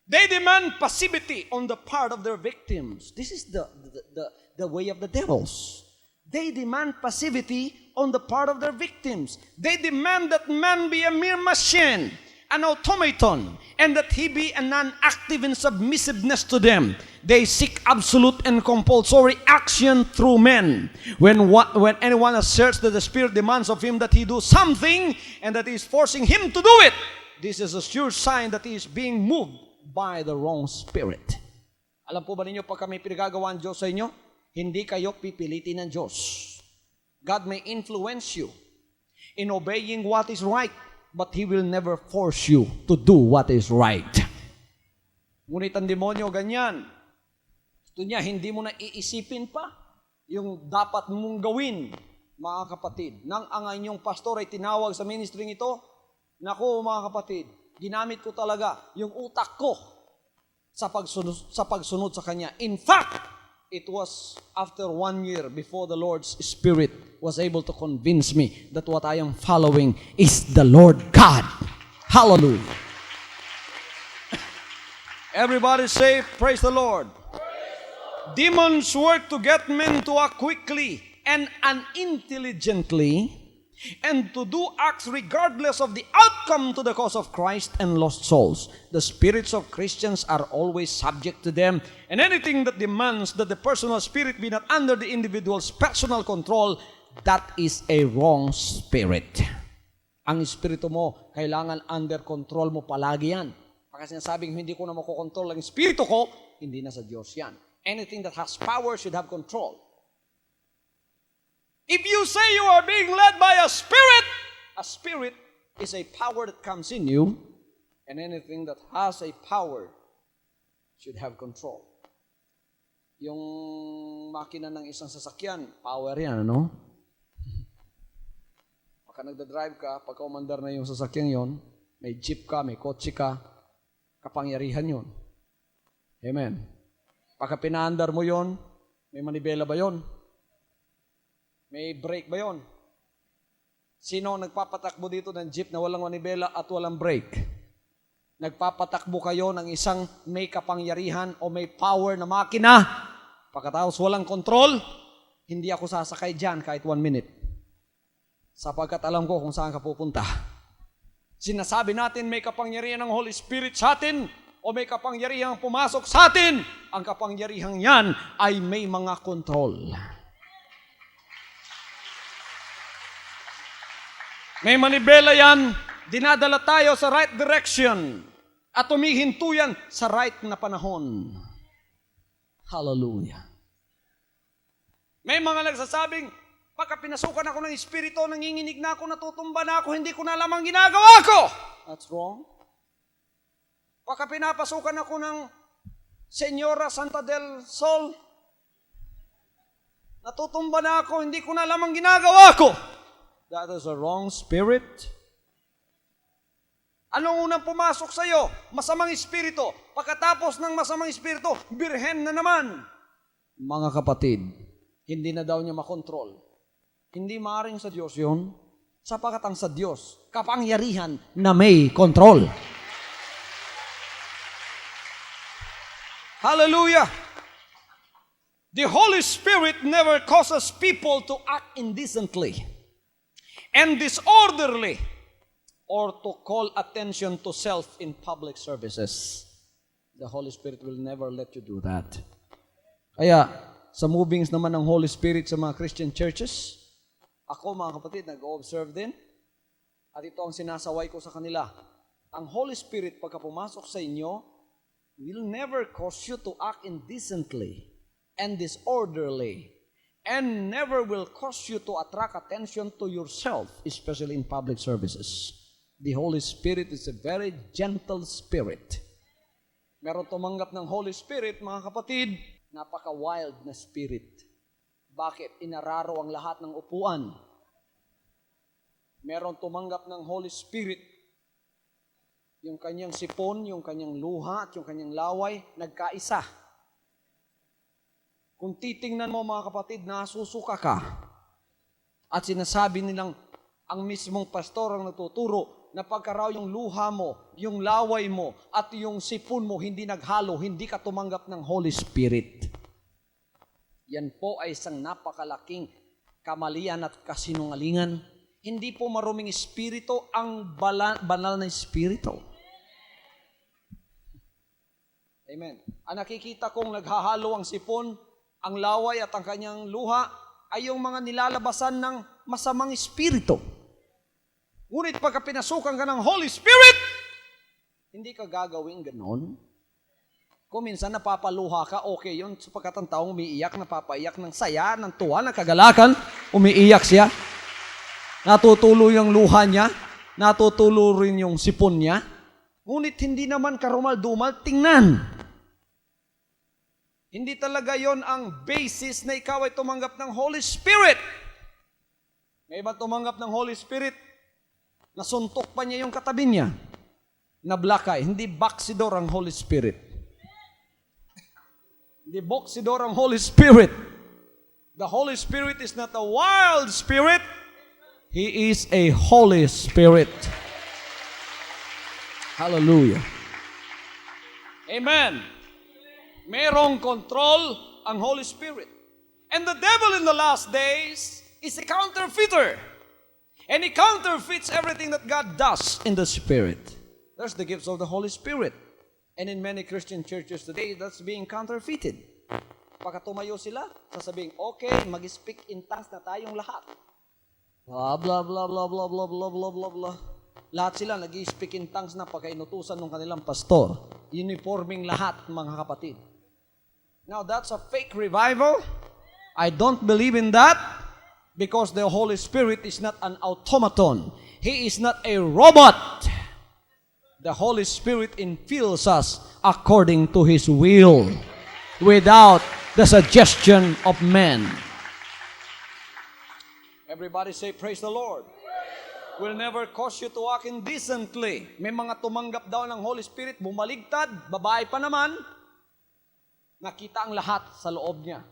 They demand passivity on the part of their victims. This is the way of the devils. They demand passivity on the part of their victims. They demand that man be a mere machine, an automaton, and that he be a non-active in submissiveness to them. They seek absolute and compulsory action through men. When anyone asserts that the Spirit demands of him that he do something and that he is forcing him to do it, this is a sure sign that he is being moved by the wrong spirit. Alam po ba ninyo, pag kami pinagagawa ang Diyos sa inyo, hindi kayo pipilitin ng Diyos. God may influence you in obeying what is right, but He will never force you to do what is right. Ngunit ang demonyo ganyan. Gusto niya, hindi mo na iisipin pa yung dapat mong gawin, mga kapatid. Nang ang inyong pastor ay tinawag sa ministry ito, naku mga kapatid, ginamit ko talaga yung utak ko sa pagsunod sa Kanya. In fact, it was after 1 year before the Lord's Spirit was able to convince me that what I am following is the Lord God. Hallelujah. Everybody say, praise the Lord. Demons work to get men to act quickly and unintelligently and to do acts regardless of the outcome to the cause of Christ and lost souls. The spirits of Christians are always subject to them, and anything that demands that the personal spirit be not under the individual's personal control, that is a wrong spirit. Ang espiritu mo, kailangan under control mo palagi yan. Pagka sinasabing hindi ko na makokontrol ang espiritu ko, hindi na sa Diyos yan. Anything that has power should have control. If you say you are being led by a spirit is a power that comes in you, and anything that has a power should have control. Yung makina ng isang sasakyan, power yan, ano? Pagka nagdadrive ka, pagka umandar na yung sasakyan yon, may jeep ka, may kotse ka, kapangyarihan yon. Amen. Pagka pinaandar mo yon, may manibela ba yon? May brake ba yon? Sino ang nagpapatakbo dito ng jeep na walang manibela at walang brake? Nagpapatakbo kayo ng isang may kapangyarihan o may power na makina. Pagkatapos walang control, hindi ako sasakay dyan kahit 1 minute. Sapagkat alam ko kung saan ka pupunta. Sinasabi natin may kapangyarihan ng Holy Spirit sa atin o may kapangyarihan pumasok sa atin. Ang kapangyarihan yan ay may mga control. May manibela yan, dinadala tayo sa right direction at tumihinto yan sa right na panahon. Hallelujah. May mga nagsasabing, pagka pinasukan ako ng Espiritu, nanginginig na ako, natutumba na ako, hindi ko na alam ang ginagawa ko. That's wrong. Pagka pinapasukan ako ng Senyora Santa del Sol, natutumba na ako, hindi ko na alam ang ginagawa ko. That is a wrong spirit. Anong unang pumasok sa iyo? Masamang espiritu. Pagkatapos ng masamang espiritu, birhen na naman. Mga kapatid, hindi na daw niya makontrol. Hindi maaaring sa Diyos yun. Sapagkat ang sa Diyos, kapangyarihan na may control. Hallelujah! The Holy Spirit never causes people to act indecently and disorderly or to call attention to self in public services. The Holy Spirit will never let you do that. Kaya, sa movings naman ng Holy Spirit sa mga Christian churches, ako mga kapatid, nag-observe din, at ito ang sinasaway ko sa kanila. Ang Holy Spirit, pagka pumasok sa inyo, will never cause you to act indecently and disorderly, and never will cause you to attract attention to yourself, especially in public services. The Holy Spirit is a very gentle spirit. Meron tumanggap ng Holy Spirit, mga kapatid, napaka-wild na spirit. Bakit? Inararo ang lahat ng upuan. Meron tumanggap ng Holy Spirit, yung kanyang sipon, yung kanyang luha, at yung kanyang laway, nagkaisa. Kung titingnan mo mga kapatid, nasusuka ka. At sinasabi nilang, ang mismong pastor ang nagtuturo, na pagka raw yung luha mo, yung laway mo, at yung sipon mo hindi naghalo, hindi ka tumanggap ng Holy Spirit. Yan po ay isang napakalaking kamalian at kasinungalingan. Hindi po maruming espiritu ang banal na espiritu. Amen. Ang nakikita kong naghahalo ang sipon, ang laway at ang kanyang luha ay yung mga nilalabasan ng masamang espiritu. Ngunit pagka pinasukan ka ng Holy Spirit, hindi ka gagawin ganon. Kung minsan napapaluha ka, okay yun. Sapagkat ang taong umiiyak, napapaiyak ng saya, ng tuwa, ng kagalakan, umiiyak siya. Natutulo yung luha niya, natutulo rin yung sipon niya. Ngunit hindi naman karumal-dumal, tingnan. Hindi talaga yon ang basis na ikaw ay tumanggap ng Holy Spirit. May iba tumanggap ng Holy Spirit, nasuntok pa niya yung katabi niya. Nablakay. Hindi baksidor ang Holy Spirit. Hindi baksidor ang Holy Spirit. The Holy Spirit is not a wild spirit. He is a Holy Spirit. Hallelujah. Amen. Merong control ang Holy Spirit. And the devil in the last days is a counterfeiter. And he counterfeits everything that God does in the Spirit. There's the gifts of the Holy Spirit. And in many Christian churches today, that's being counterfeited. Pagka tumayo sila, sasabihin, okay, mag-speak in tongues na tayong lahat. Blah, blah, blah, blah, blah, blah, blah, blah, blah, blah. Lahat sila nag-speak in tongues na pagka inutusan ng kanilang pastor. Uniforming lahat, mga kapatid. Now, that's a fake revival. I don't believe in that because the Holy Spirit is not an automaton. He is not a robot. The Holy Spirit infills us according to His will without the suggestion of man. Everybody say, praise the Lord. Will never cause you to walk indecently. May mga tumanggap daw ng Holy Spirit, bumaligtad, babae pa naman, nakita ang lahat sa loob niya.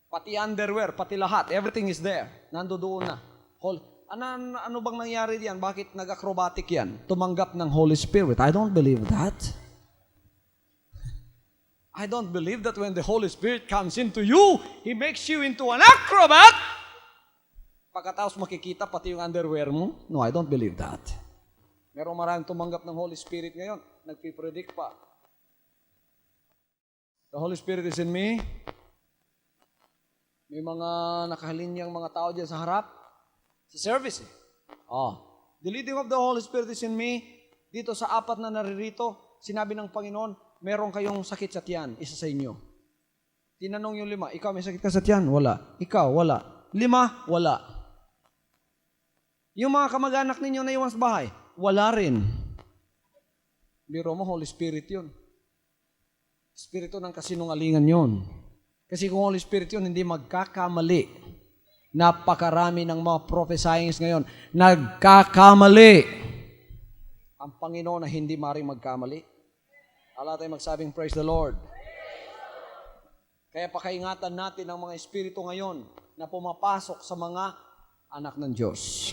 Pati underwear, pati lahat, everything is there. Nandoon na. Ano bang nangyari diyan? Bakit nag-acrobatic yan? Tumanggap ng Holy Spirit. I don't believe that. I don't believe that when the Holy Spirit comes into you, He makes you into an acrobat. Pagkatapos makikita pati yung underwear mo. No, I don't believe that. Merong maraming tumanggap ng Holy Spirit ngayon. Nagpipredict pa. The Holy Spirit is in me. May mga nakahalinyang mga tao dyan sa harap. Sa service eh. The leading of the Holy Spirit is in me. Dito sa apat na naririto, sinabi ng Panginoon, meron kayong sakit sa tiyan, isa sa inyo. Tinanong yung 5, ikaw may sakit ka sa tiyan? Wala. Ikaw, wala. 5, wala. Yung mga kamag-anak ninyo na iwan sa bahay, wala rin. Biro mo, Holy Spirit yun. Espiritu ng kasinungalingan yun. Kasi kung Holy Spirit yun, hindi magkakamali. Napakarami ng mga prophesyings ngayon, nagkakamali. Ang Panginoon na hindi maring magkamali. Ala tayo magsabing, praise the Lord. Kaya pakaingatan natin ang mga espiritu ngayon na pumapasok sa mga anak ng Diyos.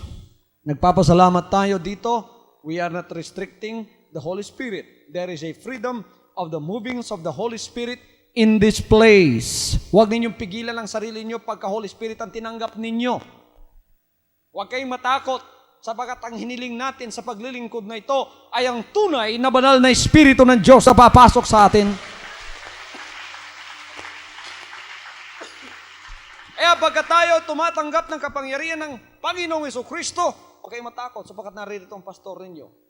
Nagpapasalamat tayo dito. We are not restricting the Holy Spirit. There is a freedom of the movings of the Holy Spirit in this place. Huwag ninyong pigilan ang sarili niyo pagka Holy Spirit ang tinanggap ninyo. Huwag kayong matakot sapagkat ang hiniling natin sa paglilingkod na ito ay ang tunay na banal na Espiritu ng Diyos na papasok sa atin. Kaya pagka tayo tumatanggap ng kapangyarihan ng Panginoong Jesucristo, huwag kayong matakot sapagkat naririto ang pastor ninyo.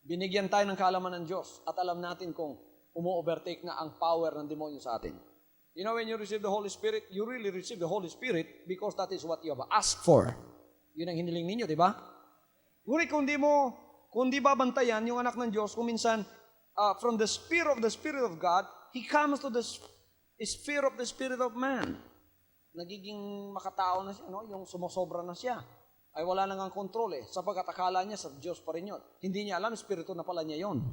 Binigyan tayo ng kaalaman ng Diyos at alam natin kung umu-overtake na ang power ng demonyo sa atin. You know, when you receive the Holy Spirit, you really receive the Holy Spirit because that is what you have asked for. Yun ang hiniling ninyo, di ba? Ngunit kung di babantayan yung anak ng Diyos, kung minsan, from the Spirit of God, He comes to the sphere of the Spirit of man. Nagiging makatao na siya, no? Yung sumusobra na siya. Ay wala nang ang kontrol sapagkat akala niya sa Diyos pa rin yun. Hindi niya alam, Espiritu na pala niya yun.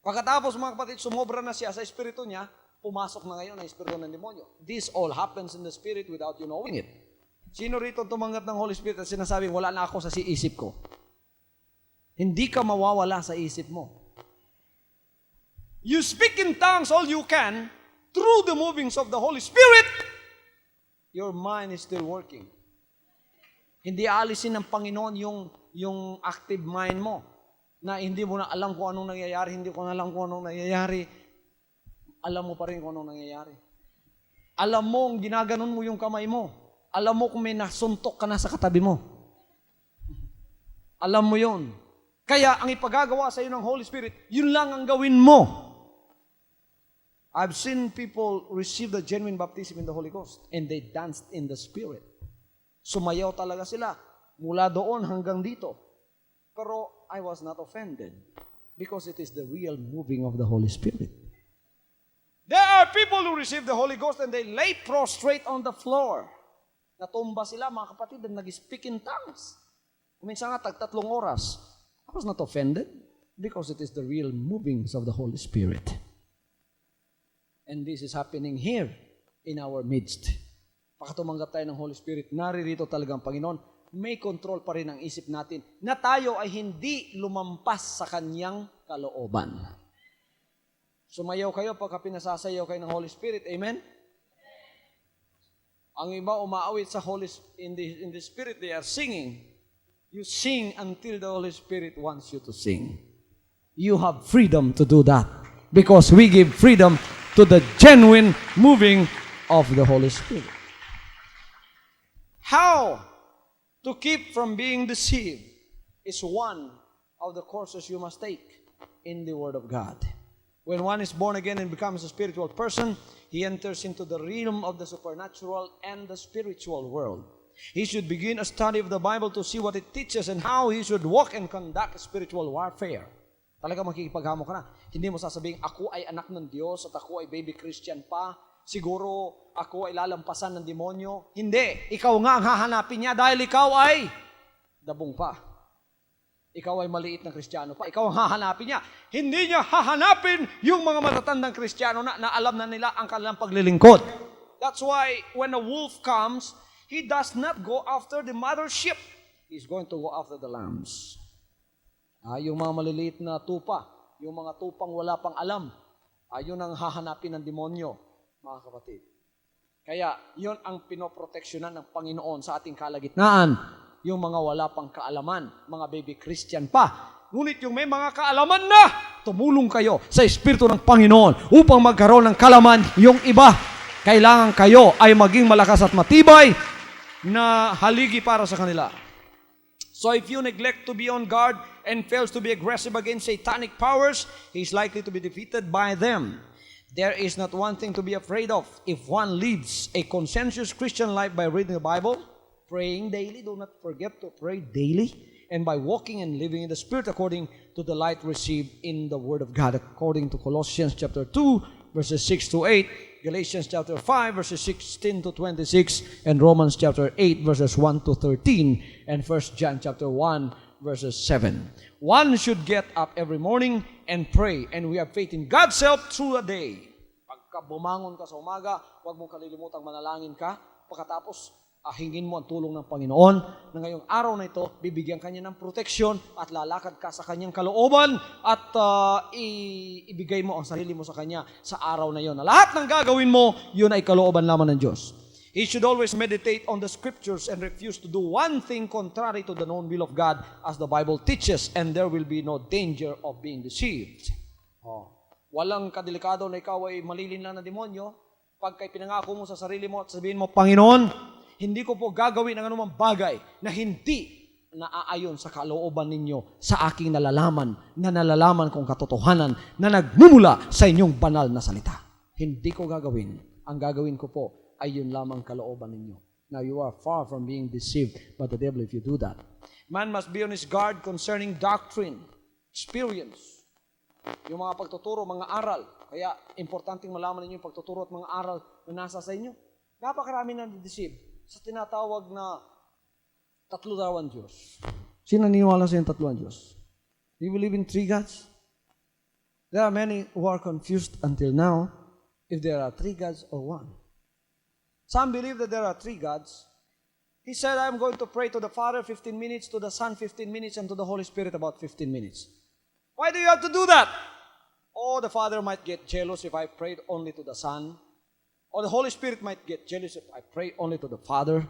Pagkatapos mga kapatid, sumobra na siya sa Espiritu niya, pumasok na ngayon ang Espiritu ng demonyo. This all happens in the Spirit without you knowing it. Sino rito tumanggap ng Holy Spirit at sinasabing, wala na ako sa isip ko? Hindi ka mawawala sa isip mo. You speak in tongues all you can, through the movings of the Holy Spirit, your mind is still working. Hindi aalisin ng Panginoon yung active mind mo na hindi mo na alam kung anong nangyayari, hindi ko na alam kung anong nangyayari. Alam mo pa rin kung anong nangyayari. Alam mo, ginaganon mo yung kamay mo. Alam mo kung may nasuntok ka na sa katabi mo. Alam mo yun. Kaya ang ipagagawa sa iyo ng Holy Spirit, yun lang ang gawin mo. I've seen people receive the genuine baptism in the Holy Ghost and they danced in the Spirit. Sumayaw talaga sila mula doon hanggang dito. Pero I was not offended because it is the real moving of the Holy Spirit. There are people who receive the Holy Ghost and they lay prostrate on the floor. Natumba sila mga kapatid and nag-speak in tongues. Kuminsan nga 3 oras. I was not offended because it is the real movings of the Holy Spirit. And this is happening here in our midst. Pakatumanggap tayo ng Holy Spirit, naririto talaga ang Panginoon, may control pa rin ang isip natin na tayo ay hindi lumampas sa Kanyang kalooban. Sumayaw kayo pagka pinasasayaw kayo ng Holy Spirit. Amen? Ang iba umaawit sa in the Spirit, they are singing. You sing until the Holy Spirit wants you to sing. You have freedom to do that because we give freedom to the genuine moving of the Holy Spirit. How to keep from being deceived is one of the courses you must take in the Word of God. When one is born again and becomes a spiritual person, he enters into the realm of the supernatural and the spiritual world. He should begin a study of the Bible to see what it teaches and how he should walk and conduct spiritual warfare. Talaga makikipaghamo ka na. Hindi mo sasabing, ako ay anak ng Diyos at ako ay baby Christian pa. Siguro ako ay lalampasan ng demonyo. Hindi. Ikaw nga ang hahanapin niya dahil ikaw ay dabong pa. Ikaw ay maliit na Kristiyano pa. Ikaw ang hahanapin niya. Hindi niya hahanapin yung mga matatandang Kristiyano na alam na nila ang kanilang paglilingkod. That's why when a wolf comes, he does not go after the mother sheep. He's going to go after the lambs. Yung mga maliliit na tupa, yung mga tupang wala pang alam, yun ang hahanapin ng demonyo, mga kapatid. Kaya, yun ang pinoproteksyonan ng Panginoon sa ating kalagitnaan. Yung mga wala pang kaalaman, mga baby Christian pa. Ngunit yung may mga kaalaman na, tumulong kayo sa Espiritu ng Panginoon upang magkaroon ng kaalaman yung iba. Kailangan kayo ay maging malakas at matibay na haligi para sa kanila. So if you neglect to be on guard and fails to be aggressive against satanic powers, he's likely to be defeated by them. There is not one thing to be afraid of if one lives a conscientious Christian life by reading the Bible, praying daily, do not forget to pray daily, and by walking and living in the Spirit according to the light received in the Word of God, according to Colossians chapter 2, verses 6 to 8, Galatians chapter 5, verses 16 to 26, and Romans chapter 8, verses 1 to 13, and 1 John chapter 1, verses 7. One should get up every morning and pray, and we have faith in God's help through the day. Pagka bumangon ka sa umaga, huwag mong kalilimutang manalangin ka. Pagkatapos, hingin mo ang tulong ng Panginoon na ngayong araw na ito, bibigyan kanya ng proteksyon at lalakad ka sa kanyang kalooban at ibigay mo ang sarili mo sa kanya sa araw na yon. Na lahat ng gagawin mo, yun ay kalooban lamang ng Diyos. He should always meditate on the scriptures and refuse to do one thing contrary to the known will of God as the Bible teaches, and there will be no danger of being deceived. Walang kadelikado na ikaw ay malilin lang na demonyo. Pag kay pinangako mo sa sarili mo at sabihin mo, Panginoon, hindi ko po gagawin ang anumang bagay na hindi naaayon sa kalooban ninyo sa aking nalalaman kong katotohanan na nagmumula sa inyong banal na salita. Hindi ko gagawin. Ang gagawin ko po ay yun lamang kalooban ninyo. Now, you are far from being deceived by the devil if you do that. Man must be on his guard concerning doctrine, experience, yung mga pagtuturo, mga aral. Kaya, importanteng malaman ninyo yung pagtuturo at mga aral na nasa sa inyo. Napakarami na deceive sa tinatawag na tatlo daw ang Diyos. Sino naniniwala sa yung tatlo ang Diyos? Do you believe in three gods? There are many who are confused until now if there are three gods or one. Some believe that there are three gods. He said, I'm going to pray to the Father 15 minutes, to the Son 15 minutes, and to the Holy Spirit about 15 minutes. Why do you have to do that? Oh, the Father might get jealous if I prayed only to the Son. Or the Holy Spirit might get jealous if I pray only to the Father.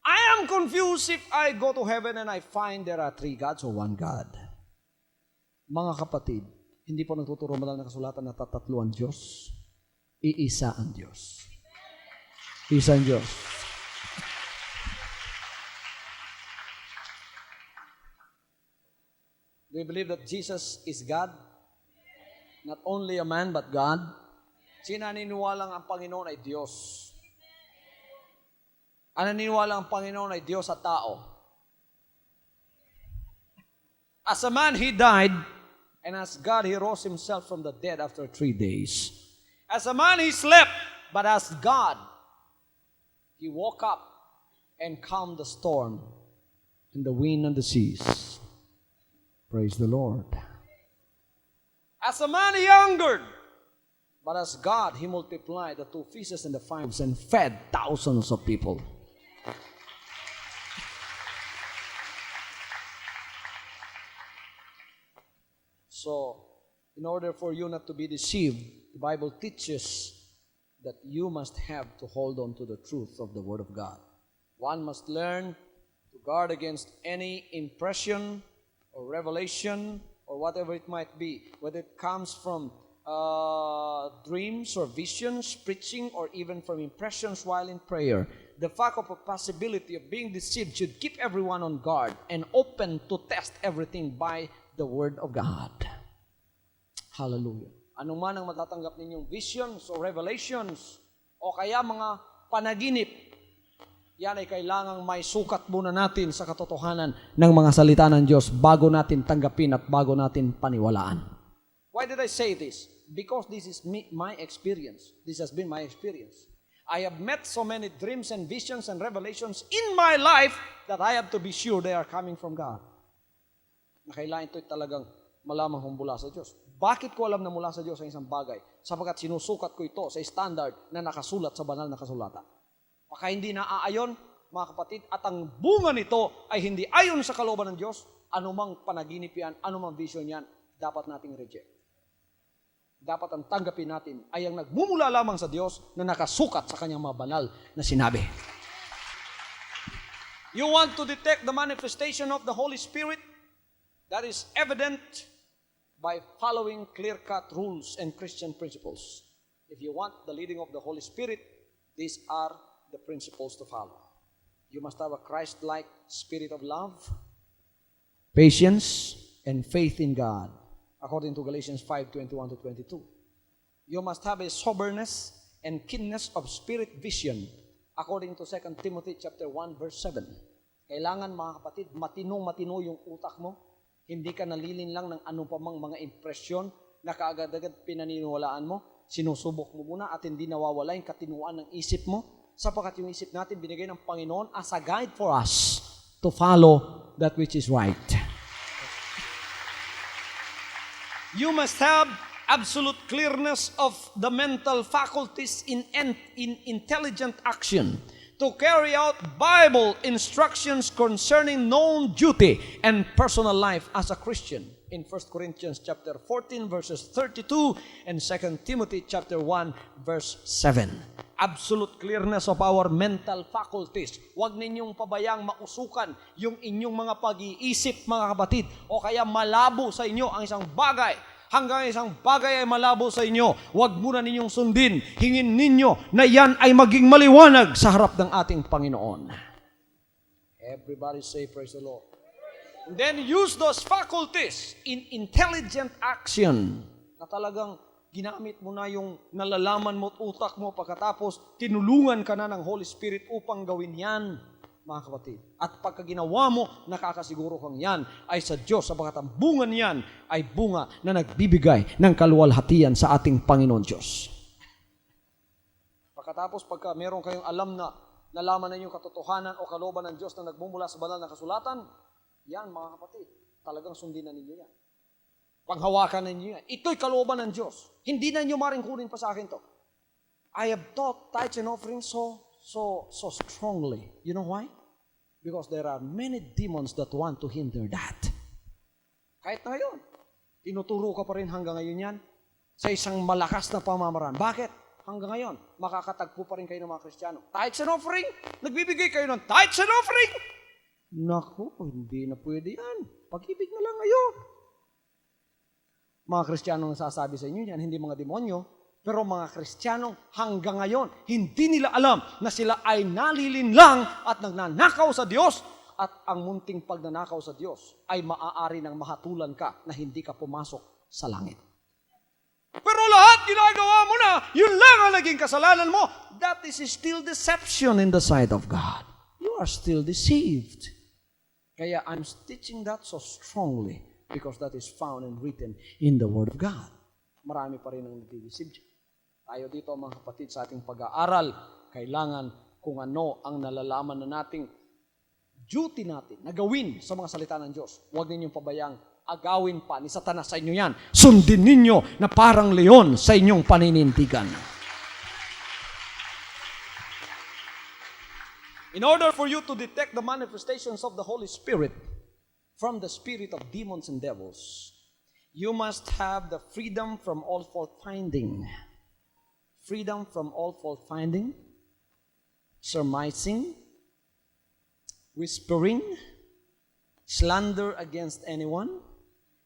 I am confused if I go to heaven and I find there are three gods or one God. Mga kapatid, hindi po nagtuturo mo lang ng kasulatan na tatatlo ang Diyos. Iisa ang Diyos. Isa ang Diyos. Do you believe that Jesus is God? Not only a man, but God? Sino naniniwalang ang Panginoon ay Diyos? Ang naniniwalang ang Panginoon ay Diyos at tao? As a man, He died, and as God, He rose Himself from the dead after 3 days. As a man, He slept, but as God, He woke up and calmed the storm and the wind and the seas. Praise the Lord. As a man, He hungered, but as God, He multiplied the 2 fishes and the 5 and fed thousands of people. So, in order for you not to be deceived, the Bible teaches that you must have to hold on to the truth of the Word of God. One must learn to guard against any impression or revelation or whatever it might be, whether it comes from dreams or visions, preaching, or even from impressions while in prayer. The fact of a possibility of being deceived should keep everyone on guard and open to test everything by the Word of God. Hallelujah. Anong man ang matatanggap ninyong visions o revelations o kaya mga panaginip, yan ay kailangang may sukat muna natin sa katotohanan ng mga salita ng Diyos bago natin tanggapin at bago natin paniwalaan. Why did I say this? Because this is my experience. This has been my experience. I have met so many dreams and visions and revelations in my life that I have to be sure they are coming from God. Na kailangan ito'y talagang malamang kung mula sa Diyos. Bakit ko alam na mula sa Diyos ang isang bagay? Sapagkat sinusukat ko ito sa standard na nakasulat sa banal na kasulatan. Baka hindi naaayon, mga kapatid, at ang bunga nito ay hindi ayon sa kalooban ng Diyos, anumang panaginip yan, anumang vision yan, dapat nating reject. Dapat ang tanggapin natin ay ang nagmumula lamang sa Diyos na nakasukat sa kanyang mga banal na sinabi. You want to detect the manifestation of the Holy Spirit? That is evident by following clear-cut rules and Christian principles. If you want the leading of the Holy Spirit, these are the principles to follow. You must have a Christ-like spirit of love, patience, and faith in God, according to Galatians 5:21-22. You must have a soberness and keenness of spirit vision, according to 2 Timothy chapter 1 verse 7. Kailangan, mga kapatid, matino yung utak mo. Hindi ka nalilin lang ng anumang mga impresyon na kaagad-agad pinaniniwalaan mo. Sinusubok mo muna at hindi nawawala yung katinuan ng isip mo, sapagkat yung isip natin binigay ng Panginoon as a guide for us to follow that which is right. You must have absolute clearness of the mental faculties in intelligent action to carry out Bible instructions concerning known duty and personal life as a Christian in 1 Corinthians chapter 14 verses 32 and 2 Timothy chapter 1 verse 7. Absolute clearness of our mental faculties. Huwag ninyong pabayang mausukan yung inyong mga pag-iisip, mga kapatid, o kaya malabo sa inyo ang isang bagay. Hanggang isang bagay ay malabo sa inyo, huwag muna ninyong sundin. Hingin ninyo na yan ay maging maliwanag sa harap ng ating Panginoon. Everybody say, praise the Lord. And then use those faculties in intelligent action na talagang ginamit mo na yung nalalaman mo at utak mo pagkatapos tinulungan ka na ng Holy Spirit upang gawin yan, mga kapatid. At pagka ginawa mo, nakakasiguro kang yan ay sa Diyos, sapagkat ang bunga niyan ay bunga na nagbibigay ng kaluwalhatian sa ating Panginoon Diyos. Pagkatapos, pagka meron kayong alam na nalaman na yung katotohanan o kalooban ng Diyos na nagmumula sa banal na kasulatan, yan, mga kapatid, talagang sundin na ninyo yan. Panghawakan na ninyo yan. Ito'y kalooban ng Diyos. Hindi na ninyo maringkunin pa sa akin to. I have taught tithes and offerings so strongly. You know why? Because there are many demons that want to hinder that. Kahit na ngayon, tinuturo ka pa rin hanggang ngayon yan sa isang malakas na pamamaraan. Bakit? Hanggang ngayon, makakatagpo pa rin kayo ng mga Kristiyano. Tithes and offering? Nagbibigay kayo ng tithes and offering? Naku, hindi na pwede yan. Pag-ibig na lang ngayon. Mga Kristiyano ang sasabi sa inyo yan, hindi mga demonyo. Pero mga Kristiyano hanggang ngayon, hindi nila alam na sila ay nalilinlang at nagnanakaw sa Diyos. At ang munting pagnanakaw sa Diyos ay maaari ng mahatulan ka na hindi ka pumasok sa langit. Pero lahat ginagawa mo na, yun lang ang naging kasalanan mo. That is still deception in the sight of God. You are still deceived. Kaya I'm teaching that so strongly because that is found and written in the Word of God. Marami pa rin ang nagdi-deceive. Tayo dito mga kapatid sa ating pag-aaral, kailangan kung ano ang nalalaman na nating duty natin na gawin sa mga salita ng Diyos. Huwag ninyong pabayang agawin pa ni Satanas sa inyo yan. Sundin ninyo na parang leon sa inyong paninindigan. In order for you to detect the manifestations of the Holy Spirit from the spirit of demons and devils, you must have the freedom from all fault-finding. Freedom from all fault-finding, surmising, whispering, slander against anyone,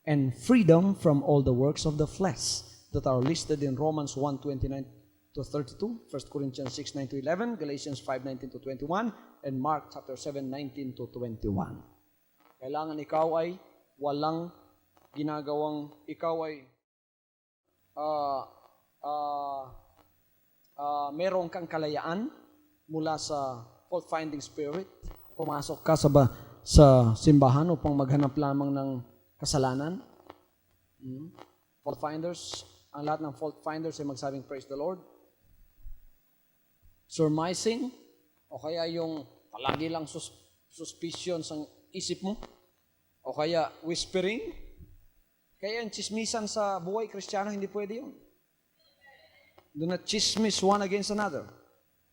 and freedom from all the works of the flesh that are listed in Romans 1:29 to 32, 1 Corinthians 6:9 to 11, Galatians 5:19 to 21, and Mark chapter 7:19 to 21. Kailangan ikaw ay walang ginagawang, ikaw ay meron kang kalayaan mula sa fault-finding spirit. Pumasok ka sa simbahan upang maghanap lamang ng kasalanan. Fault-finders, ang lahat ng fault-finders ay magsabing praise the Lord. Surmising, o kaya yung palagi lang suspicion sa isip mo, o kaya whispering, kaya yung chismisan sa buhay Kristiyano, hindi pwede yun. Do not chismis one against another.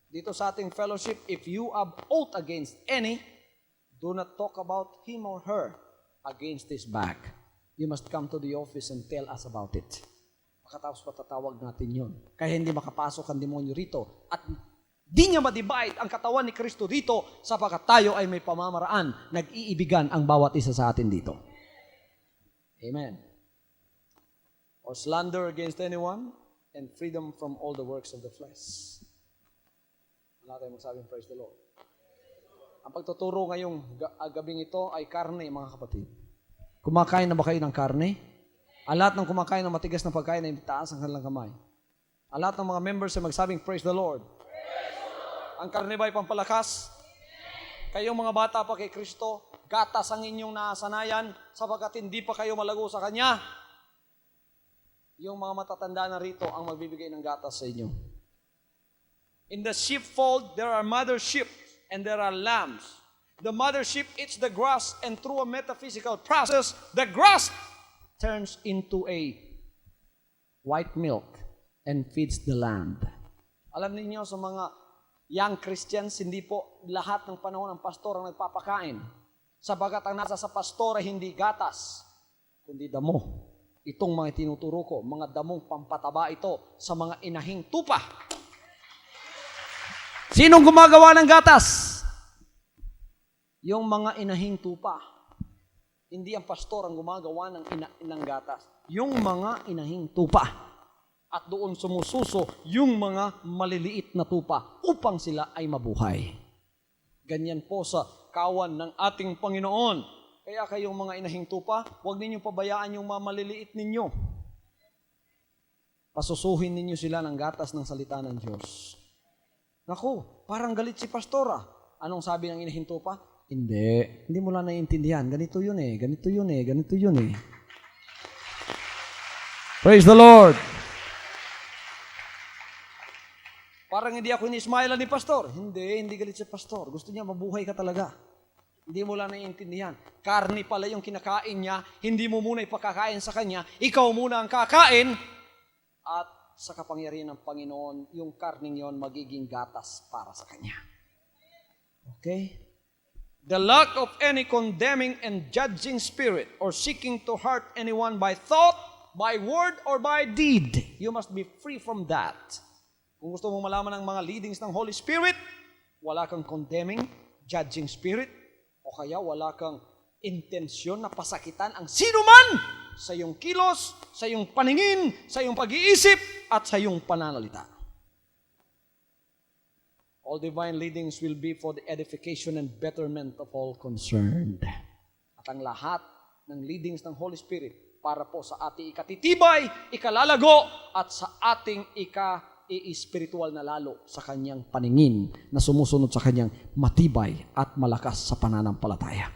Dito sa ating fellowship, if you have oath against any, do not talk about him or her against his back. You must come to the office and tell us about it. Makatapos patatawag natin yun. Kaya hindi makapasok ang demonyo rito. At di niya ma-divide ang katawan ni Kristo dito sapagkat tayo ay may pamamaraan. Nag-iibigan ang bawat isa sa atin dito. Amen. Or slander against anyone and freedom from all the works of the flesh. Wala tayong magsabing praise the Lord. Ang pagtuturo ngayong gabing ito ay karne, mga kapatid. Kumakain na ba kayo ng karne? Ang lahat ng kumakain ng matigas na pagkain ay taas ang kanilang kamay. Ang lahat ng mga members ay magsabing praise the Lord. Ang karne ba ay pampalakas? Kayong mga bata pa kay Kristo, gatas ang inyong nasanayan sapagkat hindi pa kayo malago sa Kanya. Yung mga matatanda na rito ang magbibigay ng gatas sa inyo. In the sheepfold, there are mother sheep and there are lambs. The mother sheep eats the grass and through a metaphysical process, the grass turns into a white milk and feeds the lamb. Alam niyo sa mga Young Christians, hindi po lahat ng panahon ng pastor ang nagpapakain. Sabagat ang nasa sa pastor ay hindi gatas, kundi damo. Itong mga tinuturo ko, mga damong pampataba ito sa mga inahing tupa. Sinong gumagawa ng gatas? Yung mga inahing tupa. Hindi ang pastor ang gumagawa ng gatas. Yung mga inahing tupa. At doon sumususo yung mga maliliit na tupa upang sila ay mabuhay. Ganyan po sa kawan ng ating Panginoon. Kaya kayong mga inahing tupa, huwag ninyong pabayaan yung mga maliliit ninyo. Pasusuhin ninyo sila ng gatas ng salita ng Diyos. Naku, parang galit si pastora. Anong sabi ng inahing tupa? Hindi mo lang naiintindihan. Ganito yun eh. Praise the Lord! Parang hindi ako ini-smile ni pastor. Hindi galit si pastor. Gusto niya mabuhay ka talaga. Hindi mo lang naiintindihan. Karni pala yung kinakain niya, hindi mo muna ipakakain sa kanya, ikaw muna ang kakain, at sa kapangyarihan ng Panginoon, yung karning yon magiging gatas para sa kanya. Okay? The lack of any condemning and judging spirit or seeking to hurt anyone by thought, by word, or by deed. You must be free from that. Kung gusto mong malaman ng mga leadings ng Holy Spirit, wala kang condemning, judging spirit, o kaya wala kang intensyon na pasakitan ang sinuman sa iyong kilos, sa iyong paningin, sa iyong pag-iisip, at sa iyong pananalita. All divine leadings will be for the edification and betterment of all concerned. At ang lahat ng leadings ng Holy Spirit para po sa ating ikatitibay, ikalalago, at sa ating i-spiritual na lalo sa kanyang paningin na sumusunod sa kanyang matibay at malakas sa pananampalataya.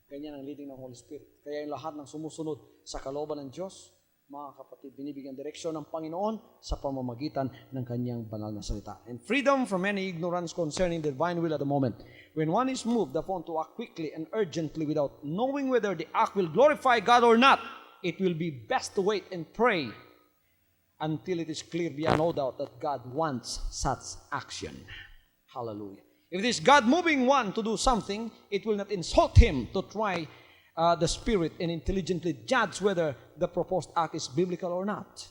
Ganyan ang leading ng Holy Spirit. Kaya yung lahat ng sumusunod sa kalooban ng Diyos, mga kapatid, binibigyan direksyon ng Panginoon sa pamamagitan ng kanyang banal na salita. And freedom from any ignorance concerning the divine will at the moment. When one is moved upon to act quickly and urgently without knowing whether the act will glorify God or not, it will be best to wait and pray until it is clear beyond no doubt that God wants such action. Hallelujah. If it is God moving one to do something, it will not insult him to try the Spirit and intelligently judge whether the proposed act is biblical or not.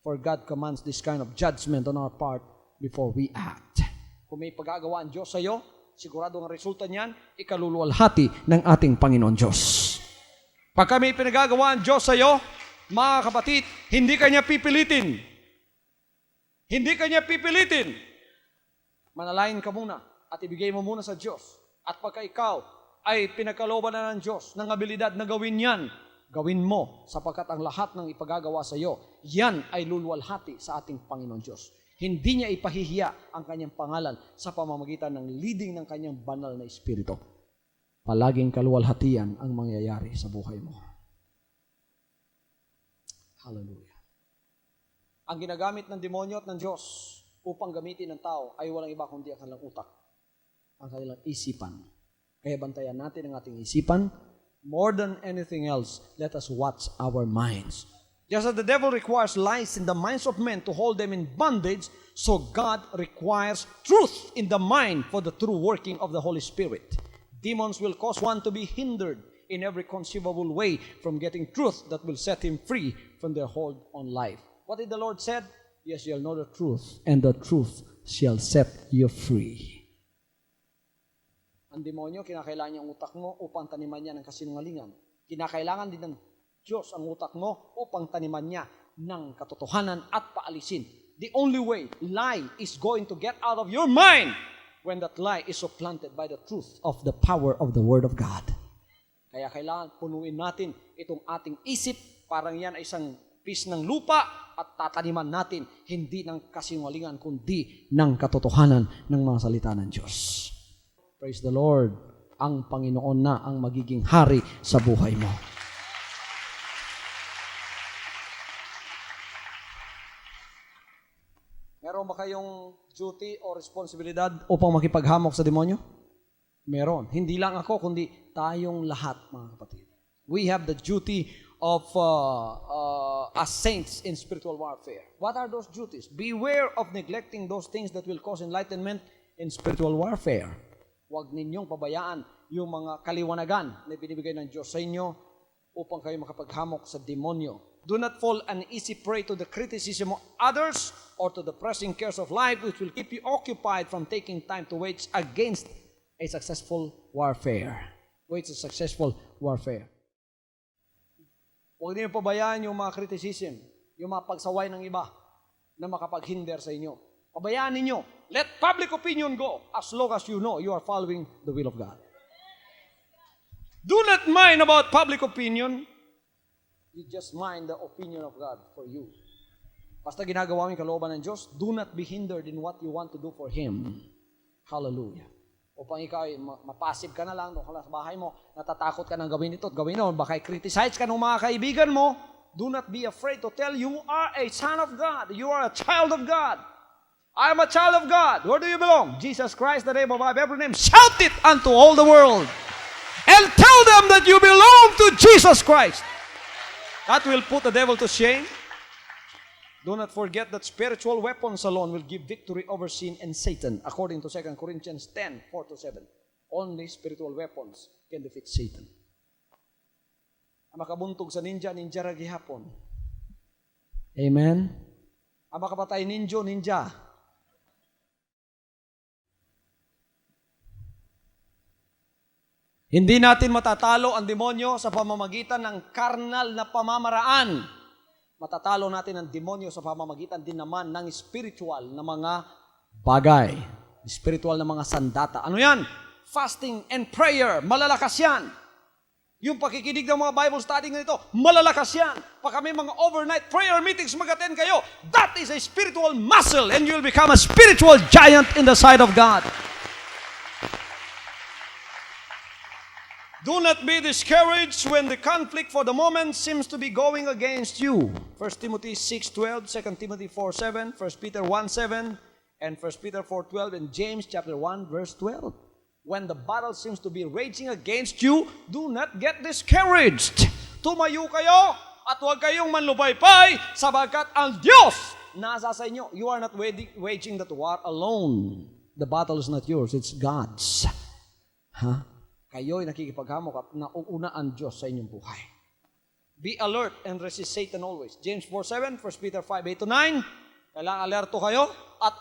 For God commands this kind of judgment on our part before we act. Kung may pagagawa ang Diyos sa iyo, sigurado ang resulta niyan, ikaluluwalhati ng ating Panginoon Diyos. Pagka may pinagagawa ang Diyos sa iyo, mga kapatid, hindi kanya pipilitin. Hindi kanya pipilitin. Manalain ka muna at ibigay mo muna sa Diyos. At pagka ikaw ay pinagkalooban na ng Diyos ng abilidad na gawin yan, gawin mo sapagkat ang lahat ng ipagagawa sa iyo, yan ay luluwalhati sa ating Panginoon Diyos. Hindi niya ipahihiya ang kanyang pangalan sa pamamagitan ng leading ng kanyang banal na Espiritu. Palaging kaluwalhatian ang mangyayari sa buhay mo. Hallelujah. Ang ginagamit ng demonyo at ng Diyos upang gamitin ng tao ay walang iba kundi ang kanilang utak, ang kanilang isipan. Kaya bantayan natin ang ating isipan. More than anything else, let us watch our minds. Just as the devil requires lies in the minds of men to hold them in bondage, so God requires truth in the mind for the true working of the Holy Spirit. Demons will cause one to be hindered in every conceivable way from getting truth that will set him free from their hold on life. What did the Lord said? Yes, you'll know the truth, and the truth shall set you free. Ang demonyo, kinakailangan niya ang utak mo upang taniman niya ng kasinungalingan. Kinakailangan din ng Diyos ang utak mo upang taniman niya ng katotohanan at paalisin. The only way lie is going to get out of your mind when that lie is supplanted by the truth of the power of the Word of God. Kaya kailangan punuin natin itong ating isip, parang yan ay isang piece ng lupa at tataniman natin hindi ng kasinungalingan kundi ng katotohanan ng mga salita ng Diyos. Praise the Lord. Ang Panginoon na ang magiging hari sa buhay mo. Meron ba kayong duty o responsibilidad upang makipaghamok sa demonyo? Meron. Hindi lang ako, kundi tayong lahat, mga kapatid. We have the duty of as saints in spiritual warfare. What are those duties? Beware of neglecting those things that will cause enlightenment in spiritual warfare. Huwag ninyong pabayaan yung mga kaliwanagan na binibigay ng Diyos sa inyo upang kayo makapaghamok sa demonyo. Do not fall an easy prey to the criticism of others or to the pressing cares of life, which will keep you occupied from taking time to wage against a successful warfare. Wage a successful warfare. Huwag niyo pabayaan yung mga criticism, yung mga pagsaway ng iba na makapaghinder sa inyo. Pabayaan ninyo. Let public opinion go as long as you know you are following the will of God. Do not mind about public opinion. You just mind the opinion of God for you. Basta ginagawa mo yung kalooban ng Diyos, do not be hindered in what you want to do for Him. Hallelujah. Upang ikaw ay mapasive ka na lang doon ka lang sa bahay mo, natatakot ka ng gawin ito at gawin ito, baka i-criticize ka ng mga kaibigan mo, do not be afraid to tell you are a son of God. You are a child of God. I am a child of God. Where do you belong? Jesus Christ, the name above every name. Shout it unto all the world. And tell them that you belong to Jesus Christ. That will put the devil to shame. Do not forget that spiritual weapons alone will give victory over sin and Satan, according to 2 Corinthians 10, 4-7. Only spiritual weapons can defeat Satan. Ang makabuntog sa ninja, ninja ra gihapon. Amen? Ang makapatay ninjo, ninja. Hindi natin matatalo ang demonyo sa pamamagitan ng karnal na pamamaraan. Matatalo natin ang demonyo sa pamamagitan din naman ng spiritual na mga bagay. Spiritual na mga sandata. Ano yan? Fasting and prayer. Malalakas yan. Yung pakikinig ng mga Bible study nito, malalakas yan. Pag kami mga overnight prayer meetings mag-attend kayo, that is a spiritual muscle and you'll become a spiritual giant in the sight of God. Do not be discouraged when the conflict for the moment seems to be going against you. 1 Timothy 6:12, 2 Timothy 4:7, 1 Peter 1:7, and 1 Peter 4:12, and James chapter 1, verse 12. When the battle seems to be raging against you, do not get discouraged. Tumayo kayo at huwag kayong manlupaypay sapagkat ang Diyos nasa sa inyo. You are not waging that war alone. The battle is not yours, it's God's. Huh? Kayo'y nakikipaghamok at nauuna ang Diyos sa inyong buhay. Be alert and resist Satan always. James 4:7, 1 Peter 5:8-9. Kailangan alerto kayo at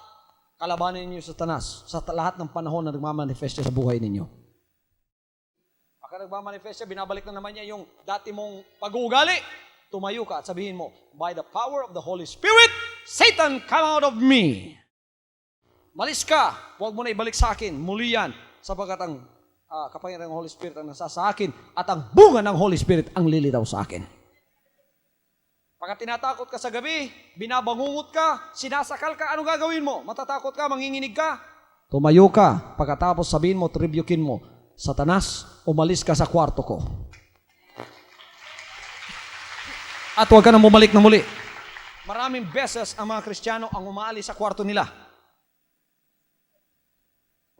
kalabanin ninyo sa Satanas sa lahat ng panahon na nagmamanifest sa buhay ninyo. Pagka nagmamanifest siya, binabalik na naman niya yung dati mong pag-uugali. Tumayo ka at sabihin mo, by the power of the Holy Spirit, Satan, come out of me. Malis ka, huwag mo na ibalik sa akin. Muli yan, sapagkat ang kapangyarihan ng Holy Spirit ang nasa sa akin at ang bunga ng Holy Spirit ang lilitaw sa akin. Pagka tinatakot ka sa gabi, binabangungot ka, sinasakal ka, ano gagawin mo? Matatakot ka, manginginig ka? Tumayo ka, pagkatapos sabihin mo, tribukin mo, Satanas, umalis ka sa kwarto ko. At huwag ka nang bumalik na muli. Maraming beses ang mga Kristiyano ang umaalis sa kwarto nila.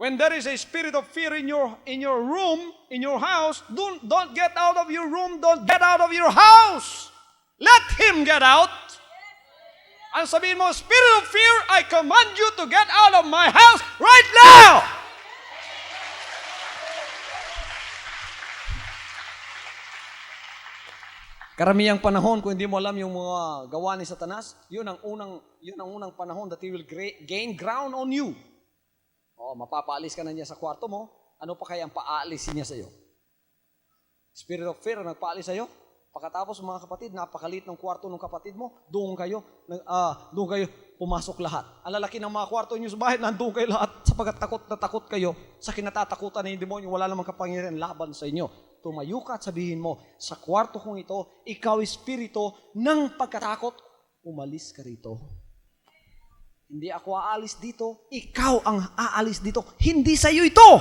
When there is a spirit of fear in your room, in your house, don't get out of your room, don't get out of your house. Let him get out. Ang sabihin mo, spirit of fear, I command you to get out of my house right now. Karamihang panahon, kung hindi mo alam yung mga gawa ni Satanas, yun ang unang panahon that he will gain ground on you. Mapapaalis ka na niya sa kwarto mo, ano pa kaya ang paalisin niya sa iyo? Spirit of fear, nagpaalis sa iyo. Pagkatapos mga kapatid, napakalit ng kwarto ng kapatid mo, doon kayo pumasok lahat. Ang lalaki ng mga kwarto niyo sa bahay, nandoon kayo lahat sapagkat takot na takot kayo sa kinatatakutan ng demonyo, wala namang kapangyarihan laban sa inyo. Tumayo ka at sabihin mo, sa kwarto kong ito, ikaw espiritu ng pagkatakot, umalis ka rito. Hindi ako aalis dito, ikaw ang aalis dito. Hindi sa iyo ito.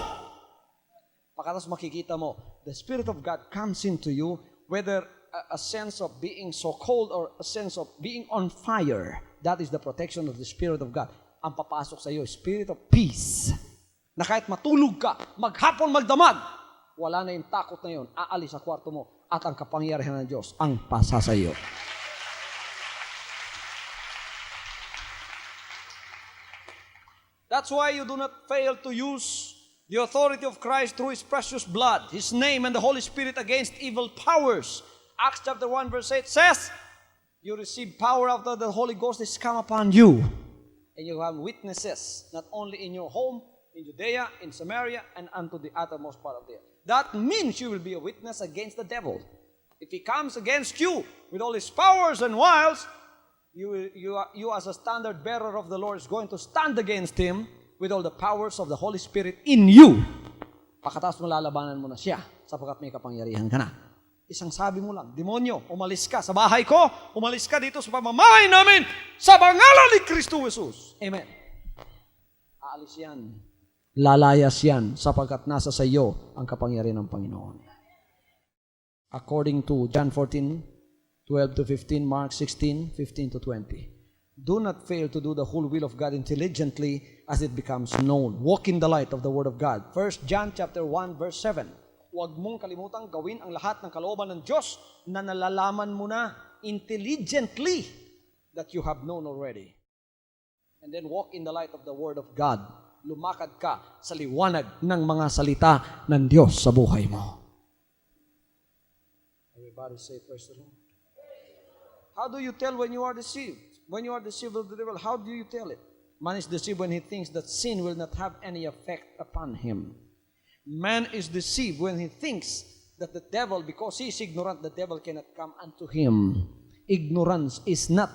Pagkatapos makikita mo, the Spirit of God comes into you, whether a sense of being so cold or a sense of being on fire. That is the protection of the Spirit of God. Ang papasok sa iyo, Spirit of peace. Na kahit matulog ka, maghapon, magdamag, wala na yung takot na yun, aalis sa kwarto mo at ang kapangyarihan ng Diyos ang pasa sa iyo. That's why you do not fail to use the authority of Christ through His precious blood, His name, and the Holy Spirit against evil powers. Acts chapter 1 verse 8 says, you receive power after the Holy Ghost is come upon you. And you have witnesses, not only in your home, in Judea, in Samaria, and unto the uttermost part of the earth. That means you will be a witness against the devil. If he comes against you with all his powers and wiles, you as a standard bearer of the Lord is going to stand against him with all the powers of the Holy Spirit in you. Pagkatapos mo lalabanan mo na siya, sapagkat may kapangyarihan ka na. Isang sabi mo lang, demonyo, umalis ka sa bahay ko, umalis ka dito sa pamamahay namin, sa pangalan ni Kristo Jesus. Amen. Aalis yan. Lalayas yan, sapagkat nasa sa iyo ang kapangyarihan ng Panginoon. According to John 14:12-15, Mark 16:15-20. Do not fail to do the whole will of God intelligently as it becomes known. Walk in the light of the Word of God. 1 John chapter 1 verse 7. Huwag mong kalimutang gawin ang lahat ng kalooban ng Diyos na nalalaman mo na intelligently that you have known already. And then walk in the light of the Word of God. Lumakad ka sa liwanag ng mga salita ng Diyos sa buhay mo. Everybody say, praise the Lord. How do you tell when you are deceived? When you are deceived of the devil, how do you tell it? Man is deceived when he thinks that sin will not have any effect upon him. Man is deceived when he thinks that the devil, because he is ignorant, the devil cannot come unto him. Ignorance is not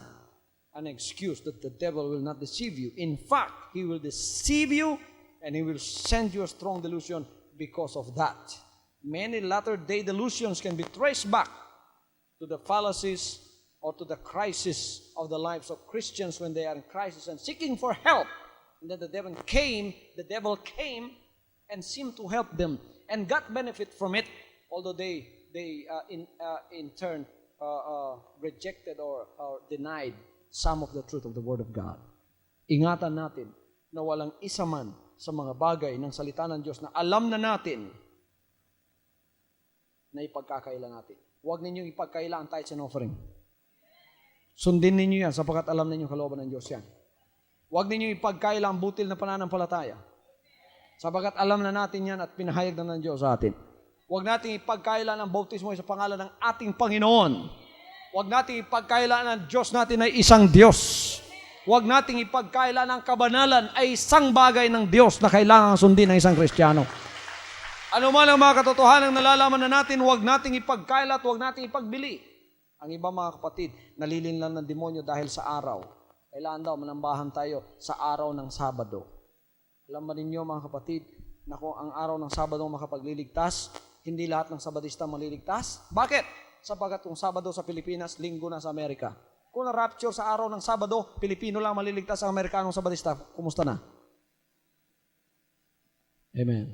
an excuse that the devil will not deceive you. In fact, he will deceive you and he will send you a strong delusion because of that. Many latter-day delusions can be traced back to the fallacies or to the crisis of the lives of Christians when they are in crisis and seeking for help. And then the devil came and seemed to help them and got benefit from it, although they in turn rejected or denied some of the truth of the Word of God. Ingatan natin na walang isa man sa mga bagay ng salita ng Diyos na alam na natin na ipagkakaila natin. Huwag ninyong ipagkaila ang tithes and offering. Sundin ninyo yan sapagkat alam ninyo kalooban ng Diyos yan. Huwag ninyong ipagkaila ang butil na pananampalataya sapagkat alam na natin yan at pinahayag na ng Diyos sa atin. Huwag nating ipagkaila ng bautismo sa pangalan ng ating Panginoon. Huwag nating ipagkaila ng Diyos natin ay isang Diyos. Huwag nating ipagkaila ng kabanalan ay isang bagay ng Diyos na kailangang sundin ng isang Kristiyano. Ano man ang mga katotohanan nalalaman na natin, huwag nating ipagkaila at huwag nating ipagbili. Ang iba mga kapatid, nalilinlang ng demonyo dahil sa araw. Kailangan daw manambahan tayo sa araw ng Sabado. Alam ba ninyo mga kapatid, na kung ang araw ng Sabado makapagliligtas, hindi lahat ng Sabadista maliligtas? Bakit? Sapagkat kung Sabado sa Pilipinas, Linggo na sa Amerika. Kung na-rapture sa araw ng Sabado, Pilipino lang maliligtas ang Amerikanong Sabadista, kumusta na? Amen.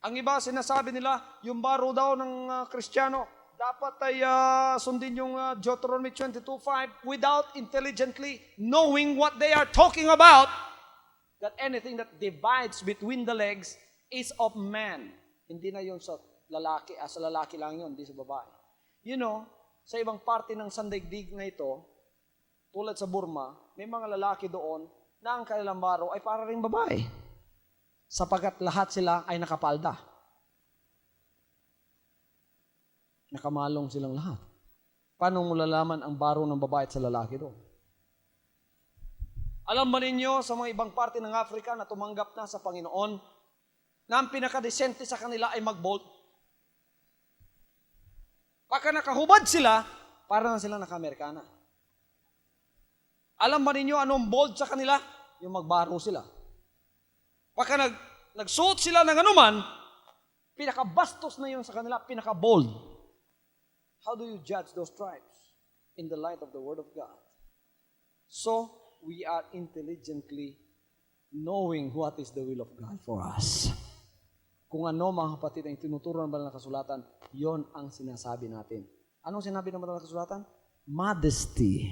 Ang iba, sinasabi nila, yung baro daw ng Kristiyano, dapat ay sundin yung Deuteronomy 22:5 without intelligently knowing what they are talking about, that anything that divides between the legs is of man. Hindi na yun sa lalaki, sa lalaki lang yun, hindi sa babae. You know, sa ibang parte ng sandaigdig na ito, tulad sa Burma, may mga lalaki doon na ang kanilang baro ay para ring babae. Sapagkat lahat sila ay nakapalda. Nakamalong silang lahat. Paano mo lalaman ang baro ng babae at sa lalaki doon? Alam ba ninyo sa mga ibang parte ng Africa na tumanggap na sa Panginoon na ang pinakadesente sa kanila ay mag-bolt? Pagka nakahubad sila, para na sila naka-Amerikana. Alam ba ninyo anong bold sa kanila? Yung magbaro sila. Pagka nagsuot sila ng anuman, pinakabastos na yun sa kanila, pinaka-bold. How do you judge those tribes? In the light of the Word of God. So, we are intelligently knowing what is the will of God for us. Kung ano mga kapatid ang tinuturo ng banal na kasulatan, yon ang sinasabi natin. Anong sinabi ng banal na kasulatan? Modesty.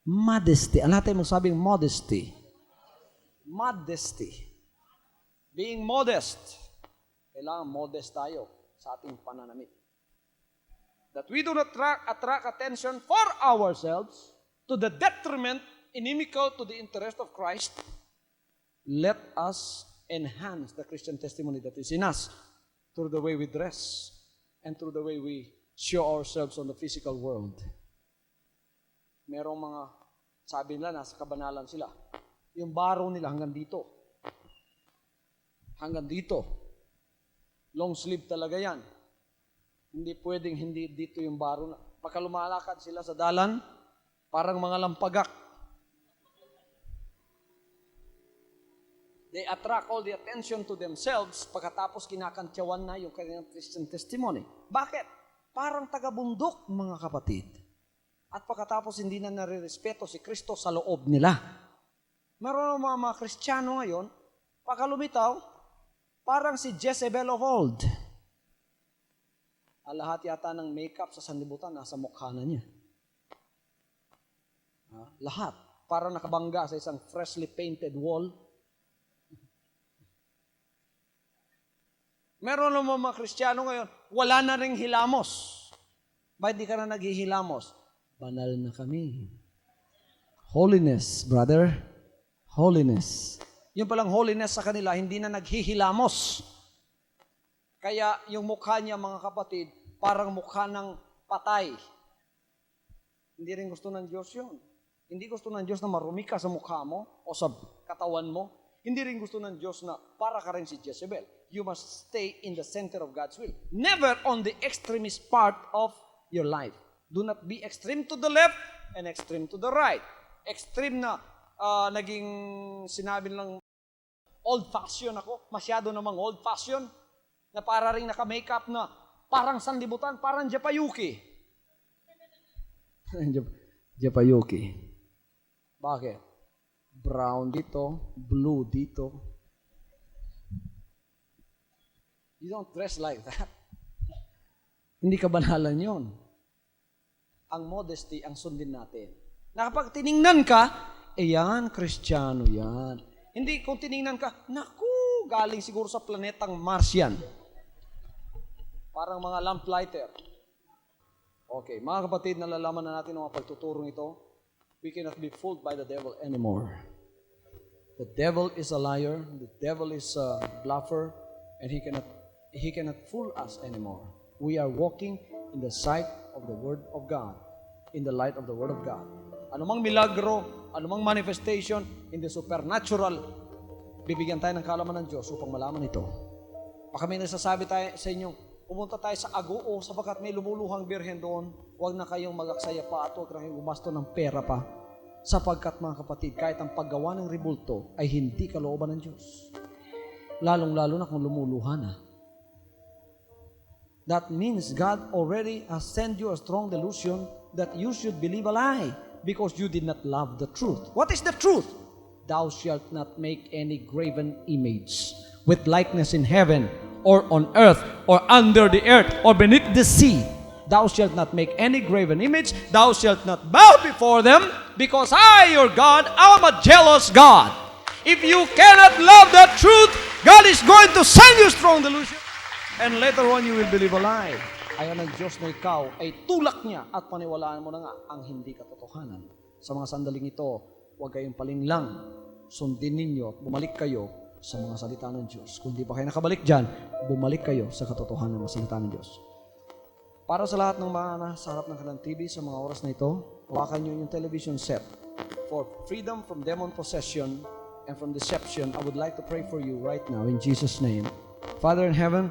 Modesty. Ang lahat ay magsabing modesty. Modesty. Being modest. Kailangan modest tayo sa ating pananamit. That we do not attract attention for ourselves to the detriment inimical to the interest of Christ. let us enhance the Christian testimony that is in us through the way we dress and through the way we show ourselves on the physical world. Merong mga, sabi nila, nasa kabanalan sila. Yung baro nila hanggang dito. Hanggang dito. Long sleeve talaga yan. Hindi pwedeng hindi dito yung baro na. Pagka lumalakad sila sa dalan, parang mga lampagak. They attract all the attention to themselves pagkatapos kinakantyawan na yung kanilang Christian testimony. Bakit? Parang taga-bundok, mga kapatid. At pagkatapos hindi na nare-respeto si Kristo sa loob nila. Meron mga Kristiyano ngayon, pagka lumitaw, parang si Jezebel of old. Lahat yata ng makeup sa sanlibutan nasa mukha na niya. Lahat. Parang nakabangga sa isang freshly painted wall. Meron naman mga Kristiyano ngayon, wala na ring hilamos. Bakit di ka na naghihilamos? Banal na kami. Holiness, brother. Holiness. Yung palang holiness sa kanila, hindi na naghihilamos. Kaya yung mukha niya, mga kapatid, parang mukha ng patay. Hindi rin gusto ng Diyos yun. Hindi gusto ng Diyos na marumi ka sa mukha mo o sa katawan mo. Hindi rin gusto ng Diyos na para ka rin si Jezebel. You must stay in the center of God's will. Never on the extremist part of your life. Do not be extreme to the left and extreme to the right. Extreme na naging sinabi lang old-fashioned ako. Masyado namang old-fashioned na para rin naka-makeup na parang sanlibutan, parang Japayuki. Japayuki. Bakit? Brown dito, blue dito. You don't dress like that. Hindi kabanalan yun. Ang modesty ang sundin natin. Na kapag tiningnan ka, yan, Kristiyano yan. Hindi kung tiningnan ka, naku, galing siguro sa planetang Mars yan. Parang mga lamplighter. Okay, mga kapatid, nalalaman na natin ang mga pagtuturong ito. We cannot be fooled by the devil anymore. The devil is a liar. The devil is a bluffer. And he cannot fool us anymore. We are walking in the sight of the Word of God. In the light of the Word of God. Anumang milagro, anumang manifestation in the supernatural, bibigyan tayo ng kaalaman ng Diyos upang malaman ito. Baka may nasasabi tayo sa inyo, pumunta tayo sa Agoo sapagkat may lumuluhang birhen doon, huwag na kayong magaksaya pa at huwag na kayong gumasto ng pera pa. Sapagkat mga kapatid, kahit ang paggawa ng ribulto ay hindi kalooban ng Diyos. Lalong-lalo na kung lumuluha na. That means God already has sent you a strong delusion that you should believe a lie because you did not love the truth. What is the truth? Thou shalt not make any graven image with likeness in heaven or on earth or under the earth or beneath the sea. Thou shalt not make any graven image. Thou shalt not bow before them because I, your God, am a jealous God. If you cannot love the truth, God is going to send you strong delusion. And later on, you will believe a lie. Ayaw ng Diyos na ikaw ay tulak niya at paniwalaan mo na nga ang hindi katotohanan. Sa mga sandaling ito, huwag kayong palinglang. Sundin ninyo at bumalik kayo sa mga salita ng Diyos. Kung di pa kayo nakabalik dyan, bumalik kayo sa katotohanan ng mga salita ng Diyos. Para sa lahat ng mga nasa harap ng kanilang TV sa mga oras na ito, hawakan nyo yung television set. For freedom from demon possession and from deception, I would like to pray for you right now in Jesus' name. Father in heaven,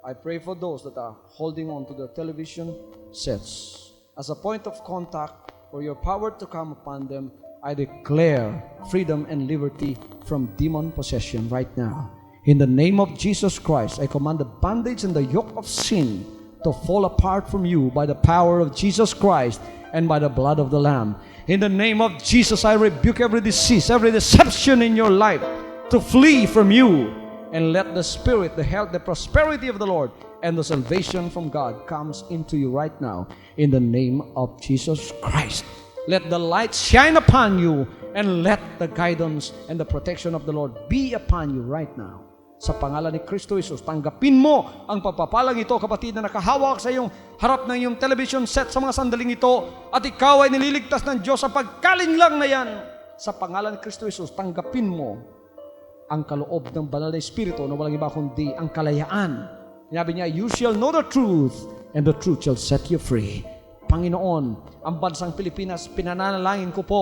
I pray for those that are holding on to their television sets. As a point of contact for your power to come upon them, I declare freedom and liberty from demon possession right now. In the name of Jesus Christ, I command the bondage and the yoke of sin to fall apart from you by the power of Jesus Christ and by the blood of the Lamb. In the name of Jesus, I rebuke every disease, every deception in your life to flee from you. And let the Spirit, the health, the prosperity of the Lord, and the salvation from God comes into you right now. In the name of Jesus Christ. Let the light shine upon you, and let the guidance and the protection of the Lord be upon you right now. Sa pangalan ni Kristo Jesus, tanggapin mo ang pagpapalang ito, kapatid, na nakahawak sa iyong harap ng iyong television set sa mga sandaling ito, at ikaw ay nililigtas ng Diyos sa pagkalinglang na yan. Sa pangalan ni Kristo Jesus, tanggapin mo ang kaloob ng banal na Espiritu na walang iba kundi ang kalayaan. Sinabi niya, you shall know the truth and the truth shall set you free. Panginoon, ang bansang Pilipinas, pinananalangin ko po,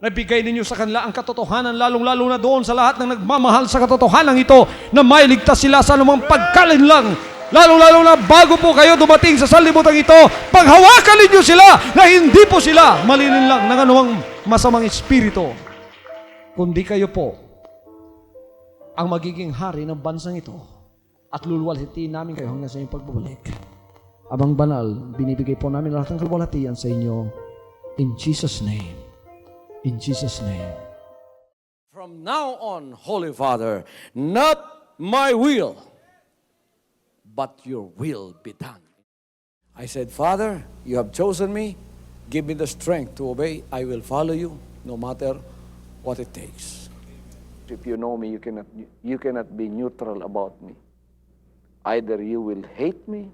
nabigay ninyo sa kanila ang katotohanan, lalong-lalo na doon sa lahat ng nagmamahal sa katotohanan ito, na mailigtas sila sa anumang pagkalinlang. Lalong-lalo na bago po kayo dumating sa sanlibutan ito, paghawakan ninyo sila na hindi po sila malilinlang ng anumang masamang espiritu, kundi kayo po ang magiging hari ng bansang ito at luluwalhatiin namin kayo hanggang sa inyong pagbabalik. Abang banal, binibigay po namin lahat ng kaluwalhatian sa inyo in Jesus' name. In Jesus' name. From now on, Holy Father, not my will, but your will be done. I said, Father, you have chosen me. Give me the strength to obey. I will follow you no matter what it takes. If you know me, you cannot be neutral about me. Either you will hate me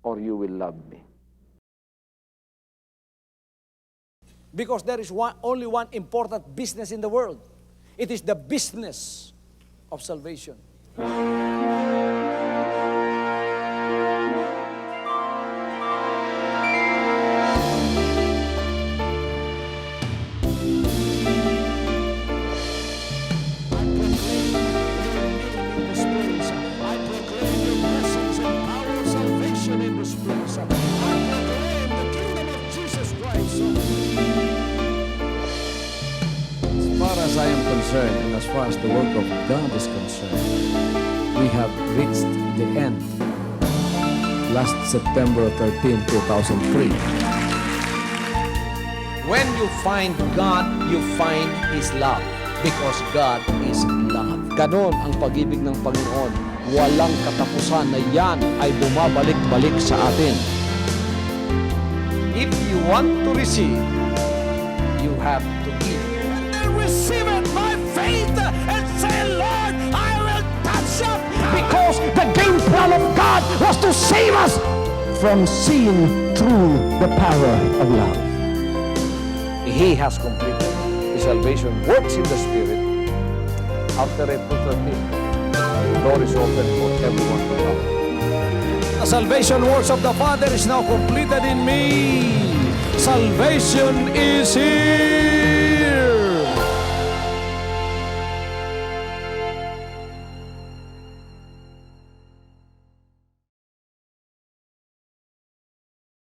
or you will love me. Because there is only one important business in the world. It is the business of salvation. As far as I am concerned, and as far as the work of God is concerned, we have reached the end. Last September 13, 2003. When you find God, you find His love. Because God is love. Ganon ang pag-ibig ng Panginoon. Walang katapusan na yan ay bumabalik-balik sa atin. If you want to receive, you have to give. Receive it by faith and say, Lord, I will touch up. Because the game plan of God was to save us from seeing through the power of love. He has completed. His salvation works in the Spirit. After April 13, the door is open for everyone to come. The salvation works of the Father is now completed in me. Salvation is here.